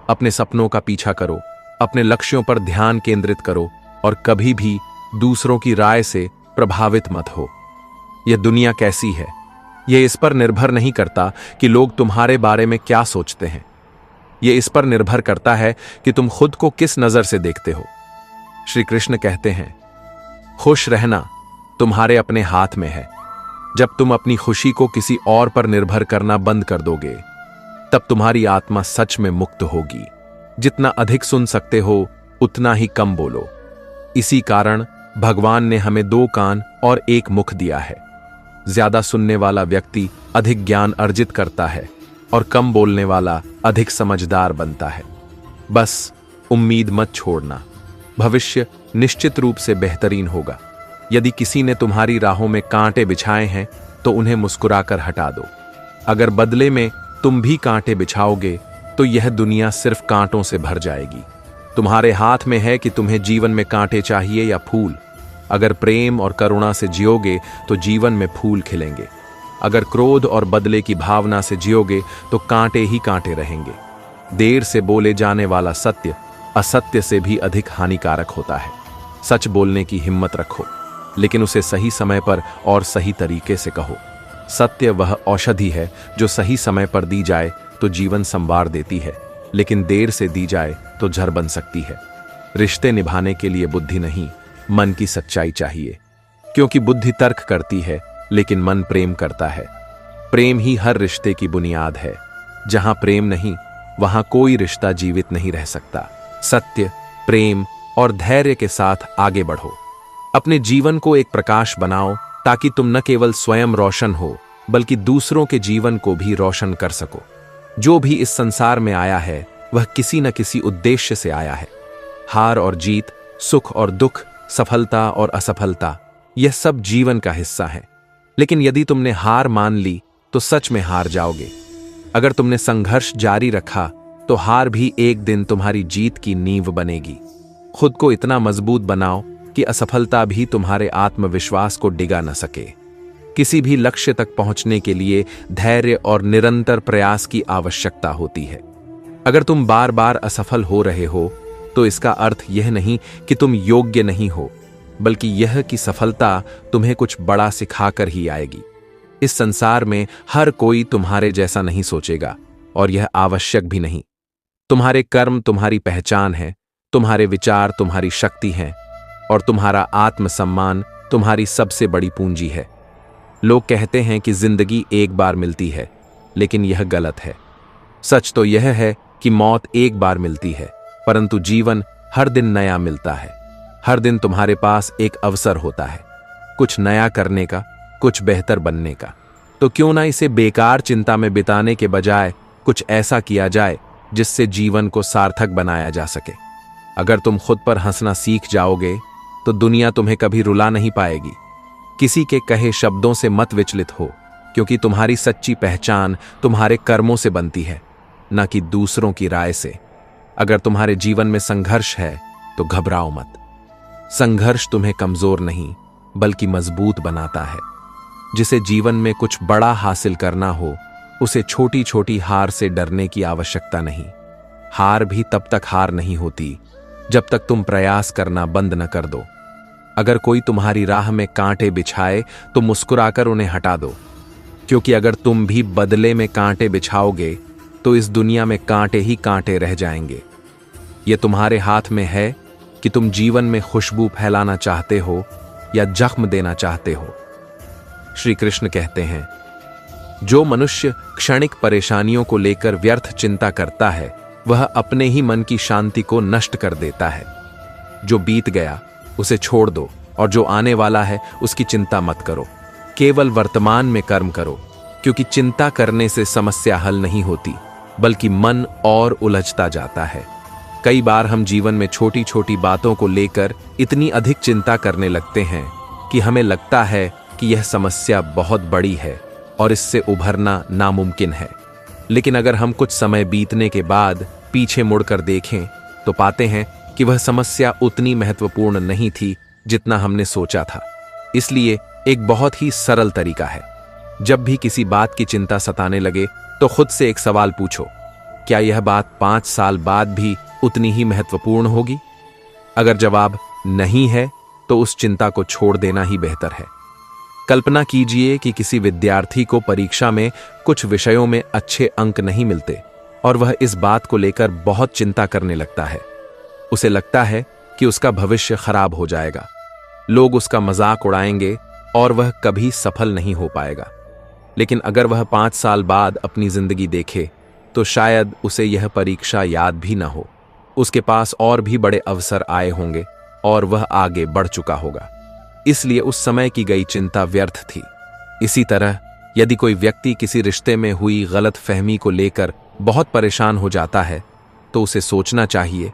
अपने सपनों का पीछा करो, अपने लक्ष्यों पर ध्यान केंद्रित करो और कभी भी दूसरों की राय से प्रभावित मत हो। यह दुनिया कैसी है, यह इस पर निर्भर नहीं करता कि लोग तुम्हारे बारे में क्या सोचते हैं। यह इस पर निर्भर करता है कि तुम खुद को किस नजर से देखते हो। श्री कृष्ण कहते हैं, खुश रहना तुम्हारे अपने हाथ में है। जब तुम अपनी खुशी को किसी और पर निर्भर करना बंद कर दोगे, तब तुम्हारी आत्मा सच में मुक्त होगी। जितना अधिक सुन सकते हो उतना ही कम बोलो। इसी कारण भगवान ने हमें 2 कान और 1 मुख दिया है। ज्यादा सुनने वाला व्यक्ति अधिक ज्ञान अर्जित करता है और कम बोलने वाला अधिक समझदार बनता है। बस उम्मीद मत छोड़ना, भविष्य निश्चित रूप से बेहतरीन होगा। यदि किसी ने तुम्हारी राहों में कांटे बिछाए हैं तो उन्हें मुस्कुराकर हटा दो। अगर बदले में तुम भी कांटे बिछाओगे तो यह दुनिया सिर्फ कांटों से भर जाएगी। तुम्हारे हाथ में है कि तुम्हें जीवन में कांटे चाहिए या फूल। अगर प्रेम और करुणा से जियोगे तो जीवन में फूल खिलेंगे। अगर क्रोध और बदले की भावना से जियोगे तो कांटे ही कांटे रहेंगे। देर से बोले जाने वाला सत्य असत्य से भी अधिक हानिकारक होता है। सच बोलने की हिम्मत रखो, लेकिन उसे सही समय पर और सही तरीके से कहो। सत्य वह औषधि है जो सही समय पर दी जाए तो जीवन संवार देती है, लेकिन देर से दी जाए तो जहर बन सकती है। रिश्ते निभाने के लिए बुद्धि नहीं, मन की सच्चाई चाहिए, क्योंकि बुद्धि तर्क करती है लेकिन मन प्रेम करता है। प्रेम ही हर रिश्ते की बुनियाद है। जहां प्रेम नहीं वहां कोई रिश्ता जीवित नहीं रह सकता। सत्य, प्रेम और धैर्य के साथ आगे बढ़ो। अपने जीवन को एक प्रकाश बनाओ ताकि तुम न केवल स्वयं रोशन हो बल्कि दूसरों के जीवन को भी रोशन कर सको। जो भी इस संसार में आया है वह किसी न किसी उद्देश्य से आया है। हार और जीत, सुख और दुख, सफलता और असफलता, यह सब जीवन का हिस्सा है। लेकिन यदि तुमने हार मान ली तो सच में हार जाओगे। अगर तुमने संघर्ष जारी रखा तो हार भी एक दिन तुम्हारी जीत की नींव बनेगी। खुद को इतना मजबूत बनाओ कि असफलता भी तुम्हारे आत्मविश्वास को डिगा न सके। किसी भी लक्ष्य तक पहुंचने के लिए धैर्य और निरंतर प्रयास की आवश्यकता होती है। अगर तुम बार बार असफल हो रहे हो तो इसका अर्थ यह नहीं कि तुम योग्य नहीं हो, बल्कि यह कि सफलता तुम्हें कुछ बड़ा सिखाकर ही आएगी। इस संसार में हर कोई तुम्हारे जैसा नहीं सोचेगा और यह आवश्यक भी नहीं। तुम्हारे कर्म तुम्हारी पहचान है, तुम्हारे विचार तुम्हारी शक्ति हैं और तुम्हारा आत्मसम्मान तुम्हारी सबसे बड़ी पूंजी है। लोग कहते हैं कि जिंदगी एक बार मिलती है, लेकिन यह गलत है। सच तो यह है कि मौत एक बार मिलती है, परंतु जीवन हर दिन नया मिलता है। हर दिन तुम्हारे पास एक अवसर होता है, कुछ नया करने का, कुछ बेहतर बनने का। तो क्यों ना इसे बेकार चिंता में बिताने के बजाय कुछ ऐसा किया जाए जिससे जीवन को सार्थक बनाया जा सके। अगर तुम खुद पर हंसना सीख जाओगे तो दुनिया तुम्हें कभी रुला नहीं पाएगी। किसी के कहे शब्दों से मत विचलित हो, क्योंकि तुम्हारी सच्ची पहचान तुम्हारे कर्मों से बनती है, न कि दूसरों की राय से। अगर तुम्हारे जीवन में संघर्ष है तो घबराओ मत। संघर्ष तुम्हें कमजोर नहीं बल्कि मजबूत बनाता है। जिसे जीवन में कुछ बड़ा हासिल करना हो, उसे छोटी छोटी हार से डरने की आवश्यकता नहीं। हार भी तब तक हार नहीं होती जब तक तुम प्रयास करना बंद न कर दो। अगर कोई तुम्हारी राह में कांटे बिछाए तो मुस्कुराकर उन्हें हटा दो, क्योंकि अगर तुम भी बदले में कांटे बिछाओगे तो इस दुनिया में कांटे ही कांटे रह जाएंगे। यह तुम्हारे हाथ में है कि तुम जीवन में खुशबू फैलाना चाहते हो या जख्म देना चाहते हो। श्री कृष्ण कहते हैं, जो मनुष्य क्षणिक परेशानियों को लेकर व्यर्थ चिंता करता है वह अपने ही मन की शांति को नष्ट कर देता है। जो बीत गया उसे छोड़ दो और जो आने वाला है उसकी चिंता मत करो। केवल वर्तमान में कर्म करो, क्योंकि चिंता करने से समस्या हल नहीं होती बल्कि मन और उलझता जाता है। कई बार हम जीवन में छोटी छोटी बातों को लेकर इतनी अधिक चिंता करने लगते हैं कि हमें लगता है कि यह समस्या बहुत बड़ी है और इससे उभरना नामुमकिन है। लेकिन अगर हम कुछ समय बीतने के बाद पीछे मुड़कर देखें तो पाते हैं कि वह समस्या उतनी महत्वपूर्ण नहीं थी जितना हमने सोचा था। इसलिए एक बहुत ही सरल तरीका है, जब भी किसी बात की चिंता सताने लगे तो खुद से एक सवाल पूछो, क्या यह बात 5 साल बाद भी उतनी ही महत्वपूर्ण होगी? अगर जवाब नहीं है तो उस चिंता को छोड़ देना ही बेहतर है। कल्पना कीजिए कि किसी विद्यार्थी को परीक्षा में कुछ विषयों में अच्छे अंक नहीं मिलते और वह इस बात को लेकर बहुत चिंता करने लगता है। उसे लगता है कि उसका भविष्य खराब हो जाएगा, लोग उसका मजाक उड़ाएंगे और वह कभी सफल नहीं हो पाएगा। लेकिन अगर वह 5 साल बाद अपनी जिंदगी देखे तो शायद उसे यह परीक्षा याद भी न हो। उसके पास और भी बड़े अवसर आए होंगे और वह आगे बढ़ चुका होगा। इसलिए उस समय की गई चिंता व्यर्थ थी। इसी तरह यदि कोई व्यक्ति किसी रिश्ते में हुई गलत फहमी को लेकर बहुत परेशान हो जाता है तो उसे सोचना चाहिए,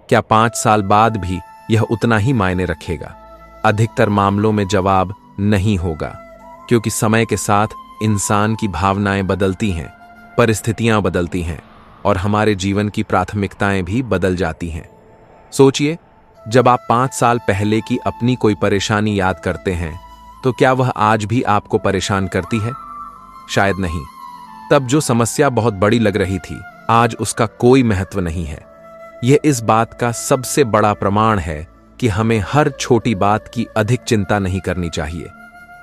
क्या 5 साल बाद भी यह उतना ही मायने रखेगा? अधिकतर मामलों में जवाब नहीं होगा, क्योंकि समय के साथ इंसान की भावनाएं बदलती हैं, परिस्थितियां बदलती हैं और हमारे जीवन की प्राथमिकताएं भी बदल जाती हैं। सोचिए, जब आप 5 साल पहले की अपनी कोई परेशानी याद करते हैं तो क्या वह आज भी आपको परेशान करती है? शायद नहीं। तब जो समस्या बहुत बड़ी लग रही थी, आज उसका कोई महत्व नहीं है। यह इस बात का सबसे बड़ा प्रमाण है कि हमें हर छोटी बात की अधिक चिंता नहीं करनी चाहिए।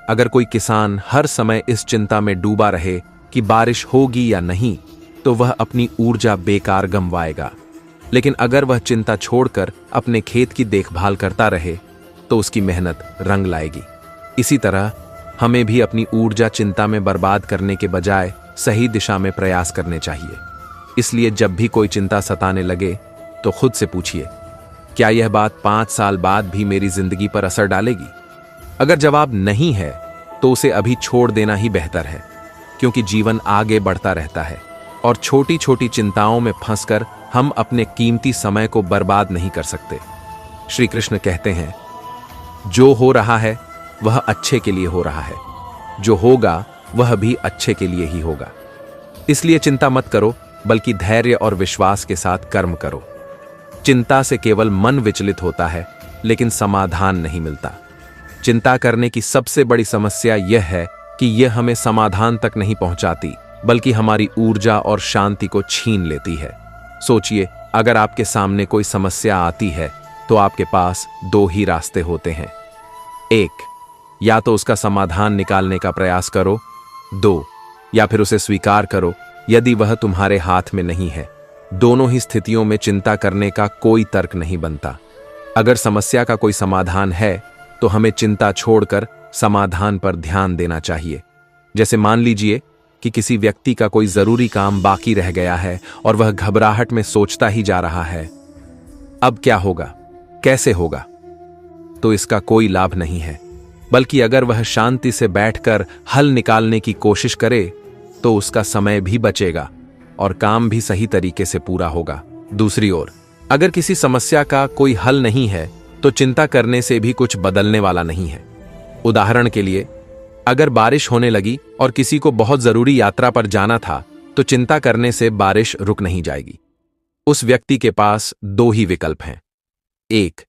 अगर कोई किसान हर समय इस चिंता में डूबा रहे कि बारिश होगी या नहीं, तो वह अपनी ऊर्जा बेकार गंवाएगा। लेकिन अगर वह चिंता छोड़कर अपने खेत की देखभाल करता रहे तो उसकी मेहनत रंग लाएगी। इसी तरह हमें भी अपनी ऊर्जा चिंता में बर्बाद करने के बजाय सही दिशा में प्रयास करने चाहिए। इसलिए जब भी कोई चिंता सताने लगे तो खुद से पूछिए, क्या यह बात 5 साल बाद भी मेरी जिंदगी पर असर डालेगी? अगर जवाब नहीं है तो उसे अभी छोड़ देना ही बेहतर है। क्योंकि जीवन आगे बढ़ता रहता है और छोटी छोटी चिंताओं में फंसकर हम अपने कीमती समय को बर्बाद नहीं कर सकते। श्री कृष्ण कहते हैं, जो हो रहा है वह अच्छे के लिए हो रहा है, जो होगा वह भी अच्छे के लिए ही होगा। इसलिए चिंता मत करो, बल्कि धैर्य और विश्वास के साथ कर्म करो। चिंता से केवल मन विचलित होता है, लेकिन समाधान नहीं मिलता। चिंता करने की सबसे बड़ी समस्या यह है कि यह हमें समाधान तक नहीं पहुंचाती, बल्कि हमारी ऊर्जा और शांति को छीन लेती है। सोचिए, अगर आपके सामने कोई समस्या आती है तो आपके पास दो ही रास्ते होते हैं। एक, या तो उसका समाधान निकालने का प्रयास करो। दो, या फिर उसे स्वीकार करो यदि वह तुम्हारे हाथ में नहीं है। दोनों ही स्थितियों में चिंता करने का कोई तर्क नहीं बनता। अगर समस्या का कोई समाधान है तो हमें चिंता छोड़कर समाधान पर ध्यान देना चाहिए। जैसे मान लीजिए कि किसी व्यक्ति का कोई जरूरी काम बाकी रह गया है और वह घबराहट में सोचता ही जा रहा है, अब क्या होगा, कैसे होगा, तो इसका कोई लाभ नहीं है। बल्कि अगर वह शांति से बैठकर हल निकालने की कोशिश करे तो उसका समय भी बचेगा और काम भी सही तरीके से पूरा होगा। दूसरी ओर, अगर किसी समस्या का कोई हल नहीं है तो चिंता करने से भी कुछ बदलने वाला नहीं है। उदाहरण के लिए, अगर बारिश होने लगी और किसी को बहुत जरूरी यात्रा पर जाना था तो चिंता करने से बारिश रुक नहीं जाएगी। उस व्यक्ति के पास दो ही विकल्प हैं। एक,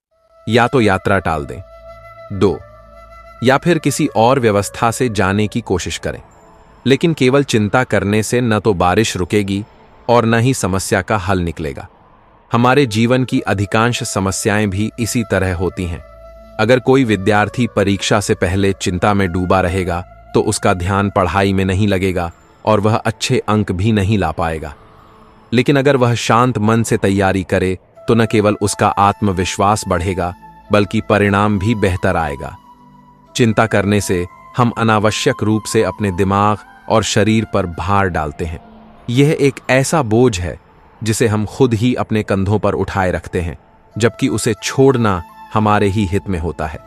या तो यात्रा टाल दें। दो, या फिर किसी और व्यवस्था से जाने की कोशिश करें। लेकिन केवल चिंता करने से न तो बारिश रुकेगी और न ही समस्या का हल निकलेगा। हमारे जीवन की अधिकांश समस्याएं भी इसी तरह होती हैं। अगर कोई विद्यार्थी परीक्षा से पहले चिंता में डूबा रहेगा तो उसका ध्यान पढ़ाई में नहीं लगेगा और वह अच्छे अंक भी नहीं ला पाएगा। लेकिन अगर वह शांत मन से तैयारी करे तो न केवल उसका आत्मविश्वास बढ़ेगा, बल्कि परिणाम भी बेहतर आएगा। चिंता करने से हम अनावश्यक रूप से अपने दिमाग और शरीर पर भार डालते हैं। यह एक ऐसा बोझ है जिसे हम खुद ही अपने कंधों पर उठाए रखते हैं, जबकि उसे छोड़ना हमारे ही हित में होता है।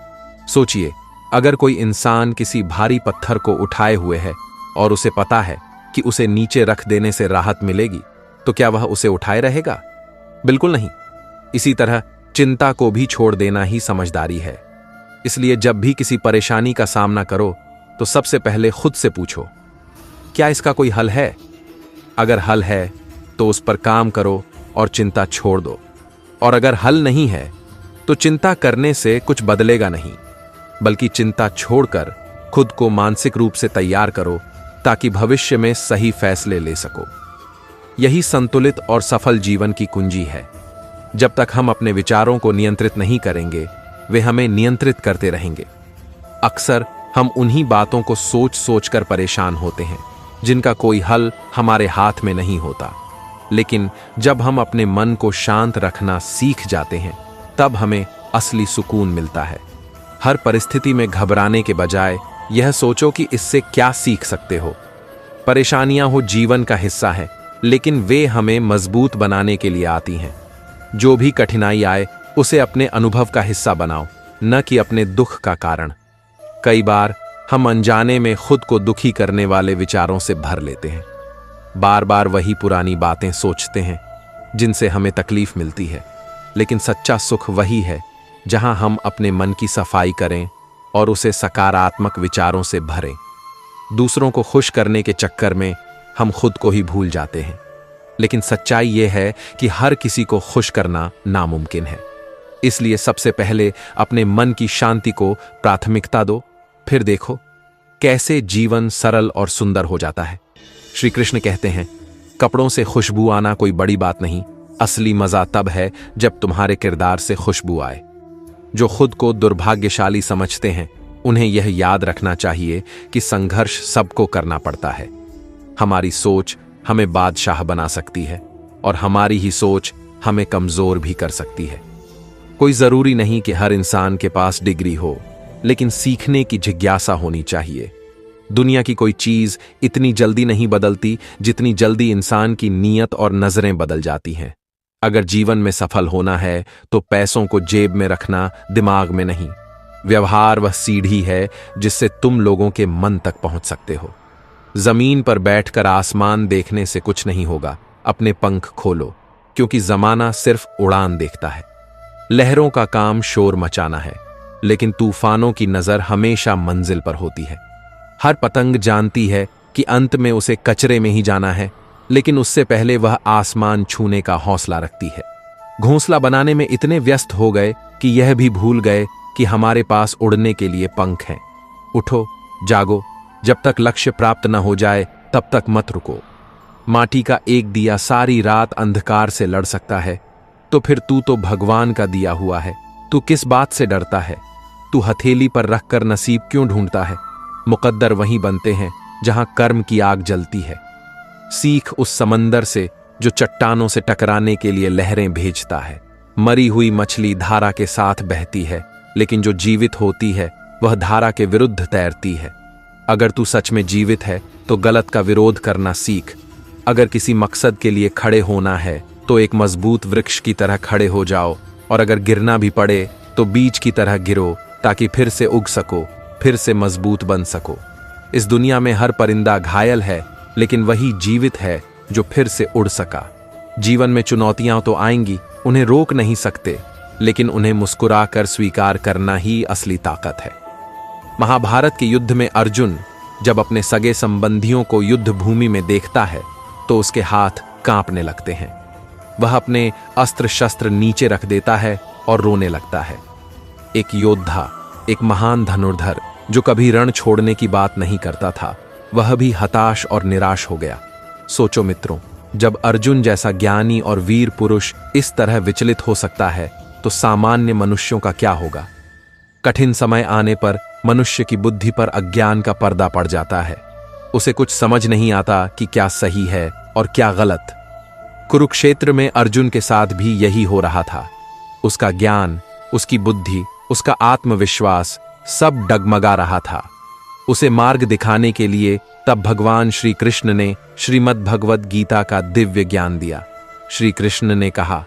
सोचिए, अगर कोई इंसान किसी भारी पत्थर को उठाए हुए है और उसे पता है कि उसे नीचे रख देने से राहत मिलेगी, तो क्या वह उसे उठाए रहेगा? बिल्कुल नहीं। इसी तरह चिंता को भी छोड़ देना ही समझदारी है। इसलिए जब भी किसी परेशानी का सामना करो तो सबसे पहले खुद से पूछो, क्या इसका कोई हल है? अगर हल है तो उस पर काम करो और चिंता छोड़ दो। और अगर हल नहीं है तो चिंता करने से कुछ बदलेगा नहीं, बल्कि चिंता छोड़कर खुद को मानसिक रूप से तैयार करो ताकि भविष्य में सही फैसले ले सको। यही संतुलित और सफल जीवन की कुंजी है। जब तक हम अपने विचारों को नियंत्रित नहीं करेंगे, वे हमें नियंत्रित करते रहेंगे। अक्सर हम उन्हीं बातों को सोच सोचकर परेशान होते हैं जिनका कोई हल हमारे हाथ में नहीं होता। लेकिन जब हम अपने मन को शांत रखना सीख जाते हैं, तब हमें असली सुकून मिलता है। हर परिस्थिति में घबराने के बजाय यह सोचो कि इससे क्या सीख सकते हो। परेशानियां हो जीवन का हिस्सा है, लेकिन वे हमें मजबूत बनाने के लिए आती हैं। जो भी कठिनाई आए उसे अपने अनुभव का हिस्सा बनाओ, न कि अपने दुख का कारण। कई बार हम अनजाने में खुद को दुखी करने वाले विचारों से भर लेते हैं। बार बार वही पुरानी बातें सोचते हैं जिनसे हमें तकलीफ मिलती है। लेकिन सच्चा सुख वही है जहां हम अपने मन की सफाई करें और उसे सकारात्मक विचारों से भरें। दूसरों को खुश करने के चक्कर में हम खुद को ही भूल जाते हैं। लेकिन सच्चाई यह है कि हर किसी को खुश करना नामुमकिन है। इसलिए सबसे पहले अपने मन की शांति को प्राथमिकता दो, फिर देखो कैसे जीवन सरल और सुंदर हो जाता है। श्री कृष्ण कहते हैं, कपड़ों से खुशबू आना कोई बड़ी बात नहीं, असली मजा तब है जब तुम्हारे किरदार से खुशबू आए। जो खुद को दुर्भाग्यशाली समझते हैं, उन्हें यह याद रखना चाहिए कि संघर्ष सबको करना पड़ता है। हमारी सोच हमें बादशाह बना सकती है और हमारी ही सोच हमें कमजोर भी कर सकती है। कोई जरूरी नहीं कि हर इंसान के पास डिग्री हो, लेकिन सीखने की जिज्ञासा होनी चाहिए। दुनिया की कोई चीज इतनी जल्दी नहीं बदलती जितनी जल्दी इंसान की नीयत और नजरें बदल जाती हैं। अगर जीवन में सफल होना है तो पैसों को जेब में रखना, दिमाग में नहीं। व्यवहार वह सीढ़ी है जिससे तुम लोगों के मन तक पहुंच सकते हो। जमीन पर बैठकर आसमान देखने से कुछ नहीं होगा, अपने पंख खोलो, क्योंकि जमाना सिर्फ उड़ान देखता है। लहरों का काम शोर मचाना है, लेकिन तूफानों की नजर हमेशा मंजिल पर होती है। हर पतंग जानती है कि अंत में उसे कचरे में ही जाना है, लेकिन उससे पहले वह आसमान छूने का हौसला रखती है। घोंसला बनाने में इतने व्यस्त हो गए कि यह भी भूल गए कि हमारे पास उड़ने के लिए पंख हैं। उठो, जागो, जब तक लक्ष्य प्राप्त न हो जाए तब तक मत रुको। माटी का एक दिया सारी रात अंधकार से लड़ सकता है, तो फिर तू तो भगवान का दिया हुआ है, तू किस बात से डरता है? तू हथेली पर रखकर नसीब क्यों ढूंढता है? मुकद्दर वहीं बनते हैं जहां कर्म की आग जलती है। सीख उस समंदर से जो चट्टानों से टकराने के लिए लहरें भेजता है। मरी हुई मछली धारा के साथ बहती है, लेकिन जो जीवित होती है वह धारा के विरुद्ध तैरती है। अगर तू सच में जीवित है तो गलत का विरोध करना सीख। अगर किसी मकसद के लिए खड़े होना है तो एक मजबूत वृक्ष की तरह खड़े हो जाओ, और अगर गिरना भी पड़े तो बीज की तरह गिरो, ताकि फिर से उग सको, फिर से मजबूत बन सको। इस दुनिया में हर परिंदा घायल है, लेकिन वही जीवित है जो फिर से उड़ सका। जीवन में चुनौतियां तो आएंगी, उन्हें रोक नहीं सकते, लेकिन उन्हें मुस्कुराकर स्वीकार करना ही असली ताकत है। महाभारत के युद्ध में अर्जुन जब अपने सगे संबंधियों को युद्ध भूमि में देखता है तो उसके हाथ कांपने लगते हैं। वह अपने अस्त्र शस्त्र नीचे रख देता है और रोने लगता है। एक योद्धा, एक महान धनुर्धर जो कभी रण छोड़ने की बात नहीं करता था, वह भी हताश और निराश हो गया। सोचो मित्रों, जब अर्जुन जैसा ज्ञानी और वीर पुरुष इस तरह विचलित हो सकता है तो सामान्य मनुष्यों का क्या होगा? कठिन समय आने पर मनुष्य की बुद्धि पर अज्ञान का पर्दा पड़ जाता है। उसे कुछ समझ नहीं आता कि क्या सही है और क्या गलत। कुरुक्षेत्र में अर्जुन के साथ भी यही हो रहा था। उसका ज्ञान, उसकी बुद्धि, उसका आत्मविश्वास सब डगमगा रहा था। उसे मार्ग दिखाने के लिए तब भगवान श्री कृष्ण ने श्रीमद् भगवद गीता का दिव्य ज्ञान दिया। श्री कृष्ण ने कहा,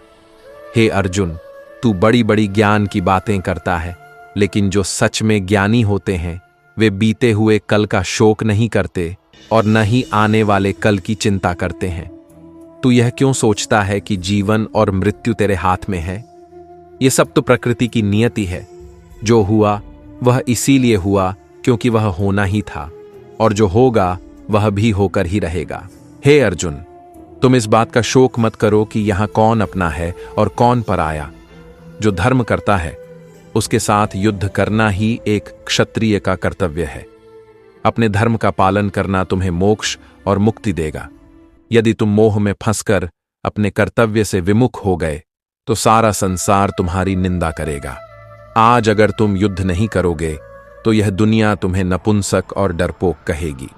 हे अर्जुन, तू बड़ी बड़ी ज्ञान की बातें करता है, लेकिन जो सच में ज्ञानी होते हैं वे बीते हुए कल का शोक नहीं करते और न ही आने वाले कल की चिंता करते हैं। तू यह क्यों सोचता है कि जीवन और मृत्यु तेरे हाथ में है? यह सब तो प्रकृति की नियति है। जो हुआ वह इसीलिए हुआ क्योंकि वह होना ही था, और जो होगा वह भी होकर ही रहेगा। हे अर्जुन, तुम इस बात का शोक मत करो कि यहां कौन अपना है और कौन पराया। जो धर्म करता है उसके साथ युद्ध करना ही एक क्षत्रिय का कर्तव्य है। अपने धर्म का पालन करना तुम्हें मोक्ष और मुक्ति देगा। यदि तुम मोह में फंसकर अपने कर्तव्य से विमुख हो गए तो सारा संसार तुम्हारी निंदा करेगा। आज अगर तुम युद्ध नहीं करोगे तो यह दुनिया तुम्हें नपुंसक और डरपोक कहेगी।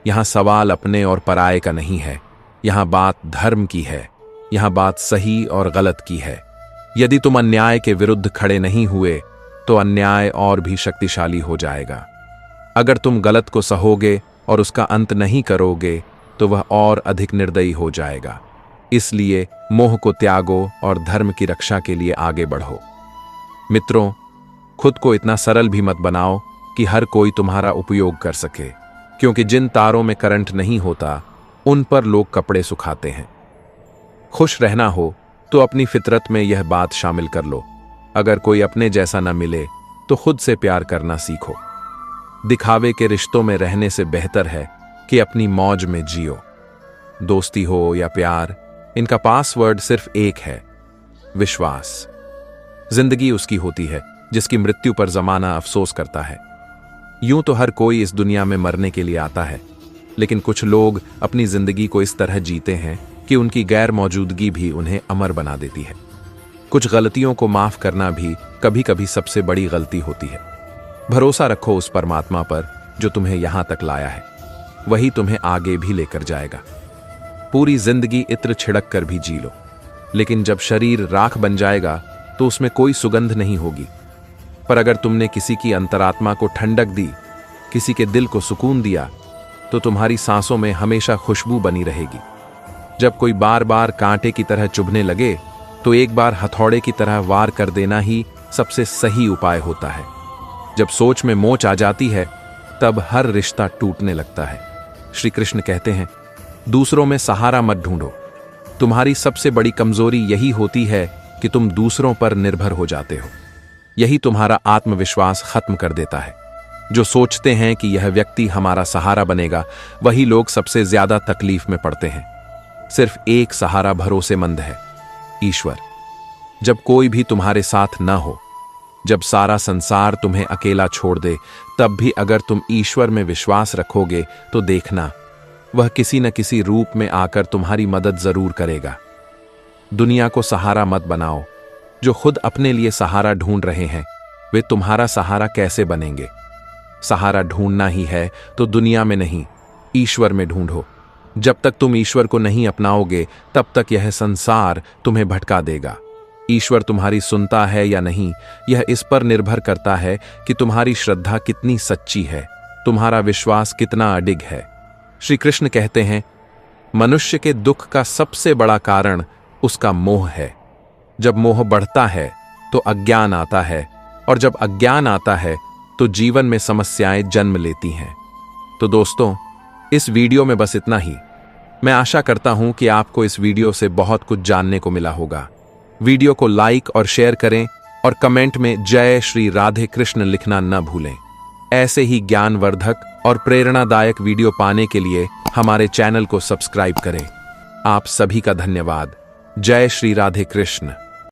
यहां सवाल अपने और पराये का नहीं है, यहां बात धर्म की है, यहां बात सही और गलत की है। यदि तुम अन्याय के विरुद्ध खड़े नहीं हुए तो अन्याय और भी शक्तिशाली हो जाएगा। अगर तुम गलत को सहोगे और उसका अंत नहीं करोगे तो वह और अधिक निर्दयी हो जाएगा। इसलिए मोह को त्यागो और धर्म की रक्षा के लिए आगे बढ़ो। मित्रों, खुद को इतना सरल भी मत बनाओ कि हर कोई तुम्हारा उपयोग कर सके, क्योंकि जिन तारों में करंट नहीं होता उन पर लोग कपड़े सुखाते हैं। खुश रहना हो तो अपनी फितरत में यह बात शामिल कर लो। अगर कोई अपने जैसा न मिले तो खुद से प्यार करना सीखो। दिखावे के रिश्तों में रहने से बेहतर है कि अपनी मौज में जियो। दोस्ती हो या प्यार, इनका पासवर्ड सिर्फ एक है, विश्वास। जिंदगी उसकी होती है जिसकी मृत्यु पर जमाना अफसोस करता है। यूं तो हर कोई इस दुनिया में मरने के लिए आता है, लेकिन कुछ लोग अपनी जिंदगी को इस तरह जीते हैं कि उनकी गैर मौजूदगी भी उन्हें अमर बना देती है। कुछ गलतियों को माफ करना भी कभी कभी सबसे बड़ी गलती होती है। भरोसा रखो उस परमात्मा पर जो तुम्हें यहां तक लाया है, वही तुम्हें आगे भी लेकर जाएगा। पूरी जिंदगी इत्र छिड़क कर भी जी लो, लेकिन जब शरीर राख बन जाएगा तो उसमें कोई सुगंध नहीं होगी। पर अगर तुमने किसी की अंतरात्मा को ठंडक दी, किसी के दिल को सुकून दिया, तो तुम्हारी सांसों में हमेशा खुशबू बनी रहेगी। जब कोई बार बार कांटे की तरह चुभने लगे तो एक बार हथौड़े की तरह वार कर देना ही सबसे सही उपाय होता है। जब सोच में मोच आ जाती है तब हर रिश्ता टूटने लगता है। श्री कृष्ण कहते हैं, दूसरों में सहारा मत ढूंढो। तुम्हारी सबसे बड़ी कमजोरी यही होती है कि तुम दूसरों पर निर्भर हो जाते हो। यही तुम्हारा आत्मविश्वास खत्म कर देता है। जो सोचते हैं कि यह व्यक्ति हमारा सहारा बनेगा, वही लोग सबसे ज्यादा तकलीफ में पड़ते हैं। सिर्फ एक सहारा भरोसेमंद है, ईश्वर। जब कोई भी तुम्हारे साथ न हो, जब सारा संसार तुम्हें अकेला छोड़ दे, तब भी अगर तुम ईश्वर में विश्वास रखोगे तो देखना, वह किसी न किसी रूप में आकर तुम्हारी मदद जरूर करेगा। दुनिया को सहारा मत बनाओ। जो खुद अपने लिए सहारा ढूंढ रहे हैं, वे तुम्हारा सहारा कैसे बनेंगे? सहारा ढूंढना ही है तो दुनिया में नहीं, ईश्वर में ढूंढो। जब तक तुम ईश्वर को नहीं अपनाओगे, तब तक यह संसार तुम्हें भटका देगा। ईश्वर तुम्हारी सुनता है या नहीं, यह इस पर निर्भर करता है कि तुम्हारी श्रद्धा कितनी सच्ची है, तुम्हारा विश्वास कितना अडिग है। श्री कृष्ण कहते हैं, मनुष्य के दुख का सबसे बड़ा कारण उसका मोह है। जब मोह बढ़ता है तो अज्ञान आता है, और जब अज्ञान आता है तो जीवन में समस्याएं जन्म लेती हैं। तो दोस्तों, इस वीडियो में बस इतना ही। मैं आशा करता हूं कि आपको इस वीडियो से बहुत कुछ जानने को मिला होगा। वीडियो को लाइक और शेयर करें और कमेंट में जय श्री राधे कृष्ण लिखना न भूलें। ऐसे ही ज्ञानवर्धक और प्रेरणादायक वीडियो पाने के लिए हमारे चैनल को सब्सक्राइब करें। आप सभी का धन्यवाद। जय श्री राधे कृष्ण।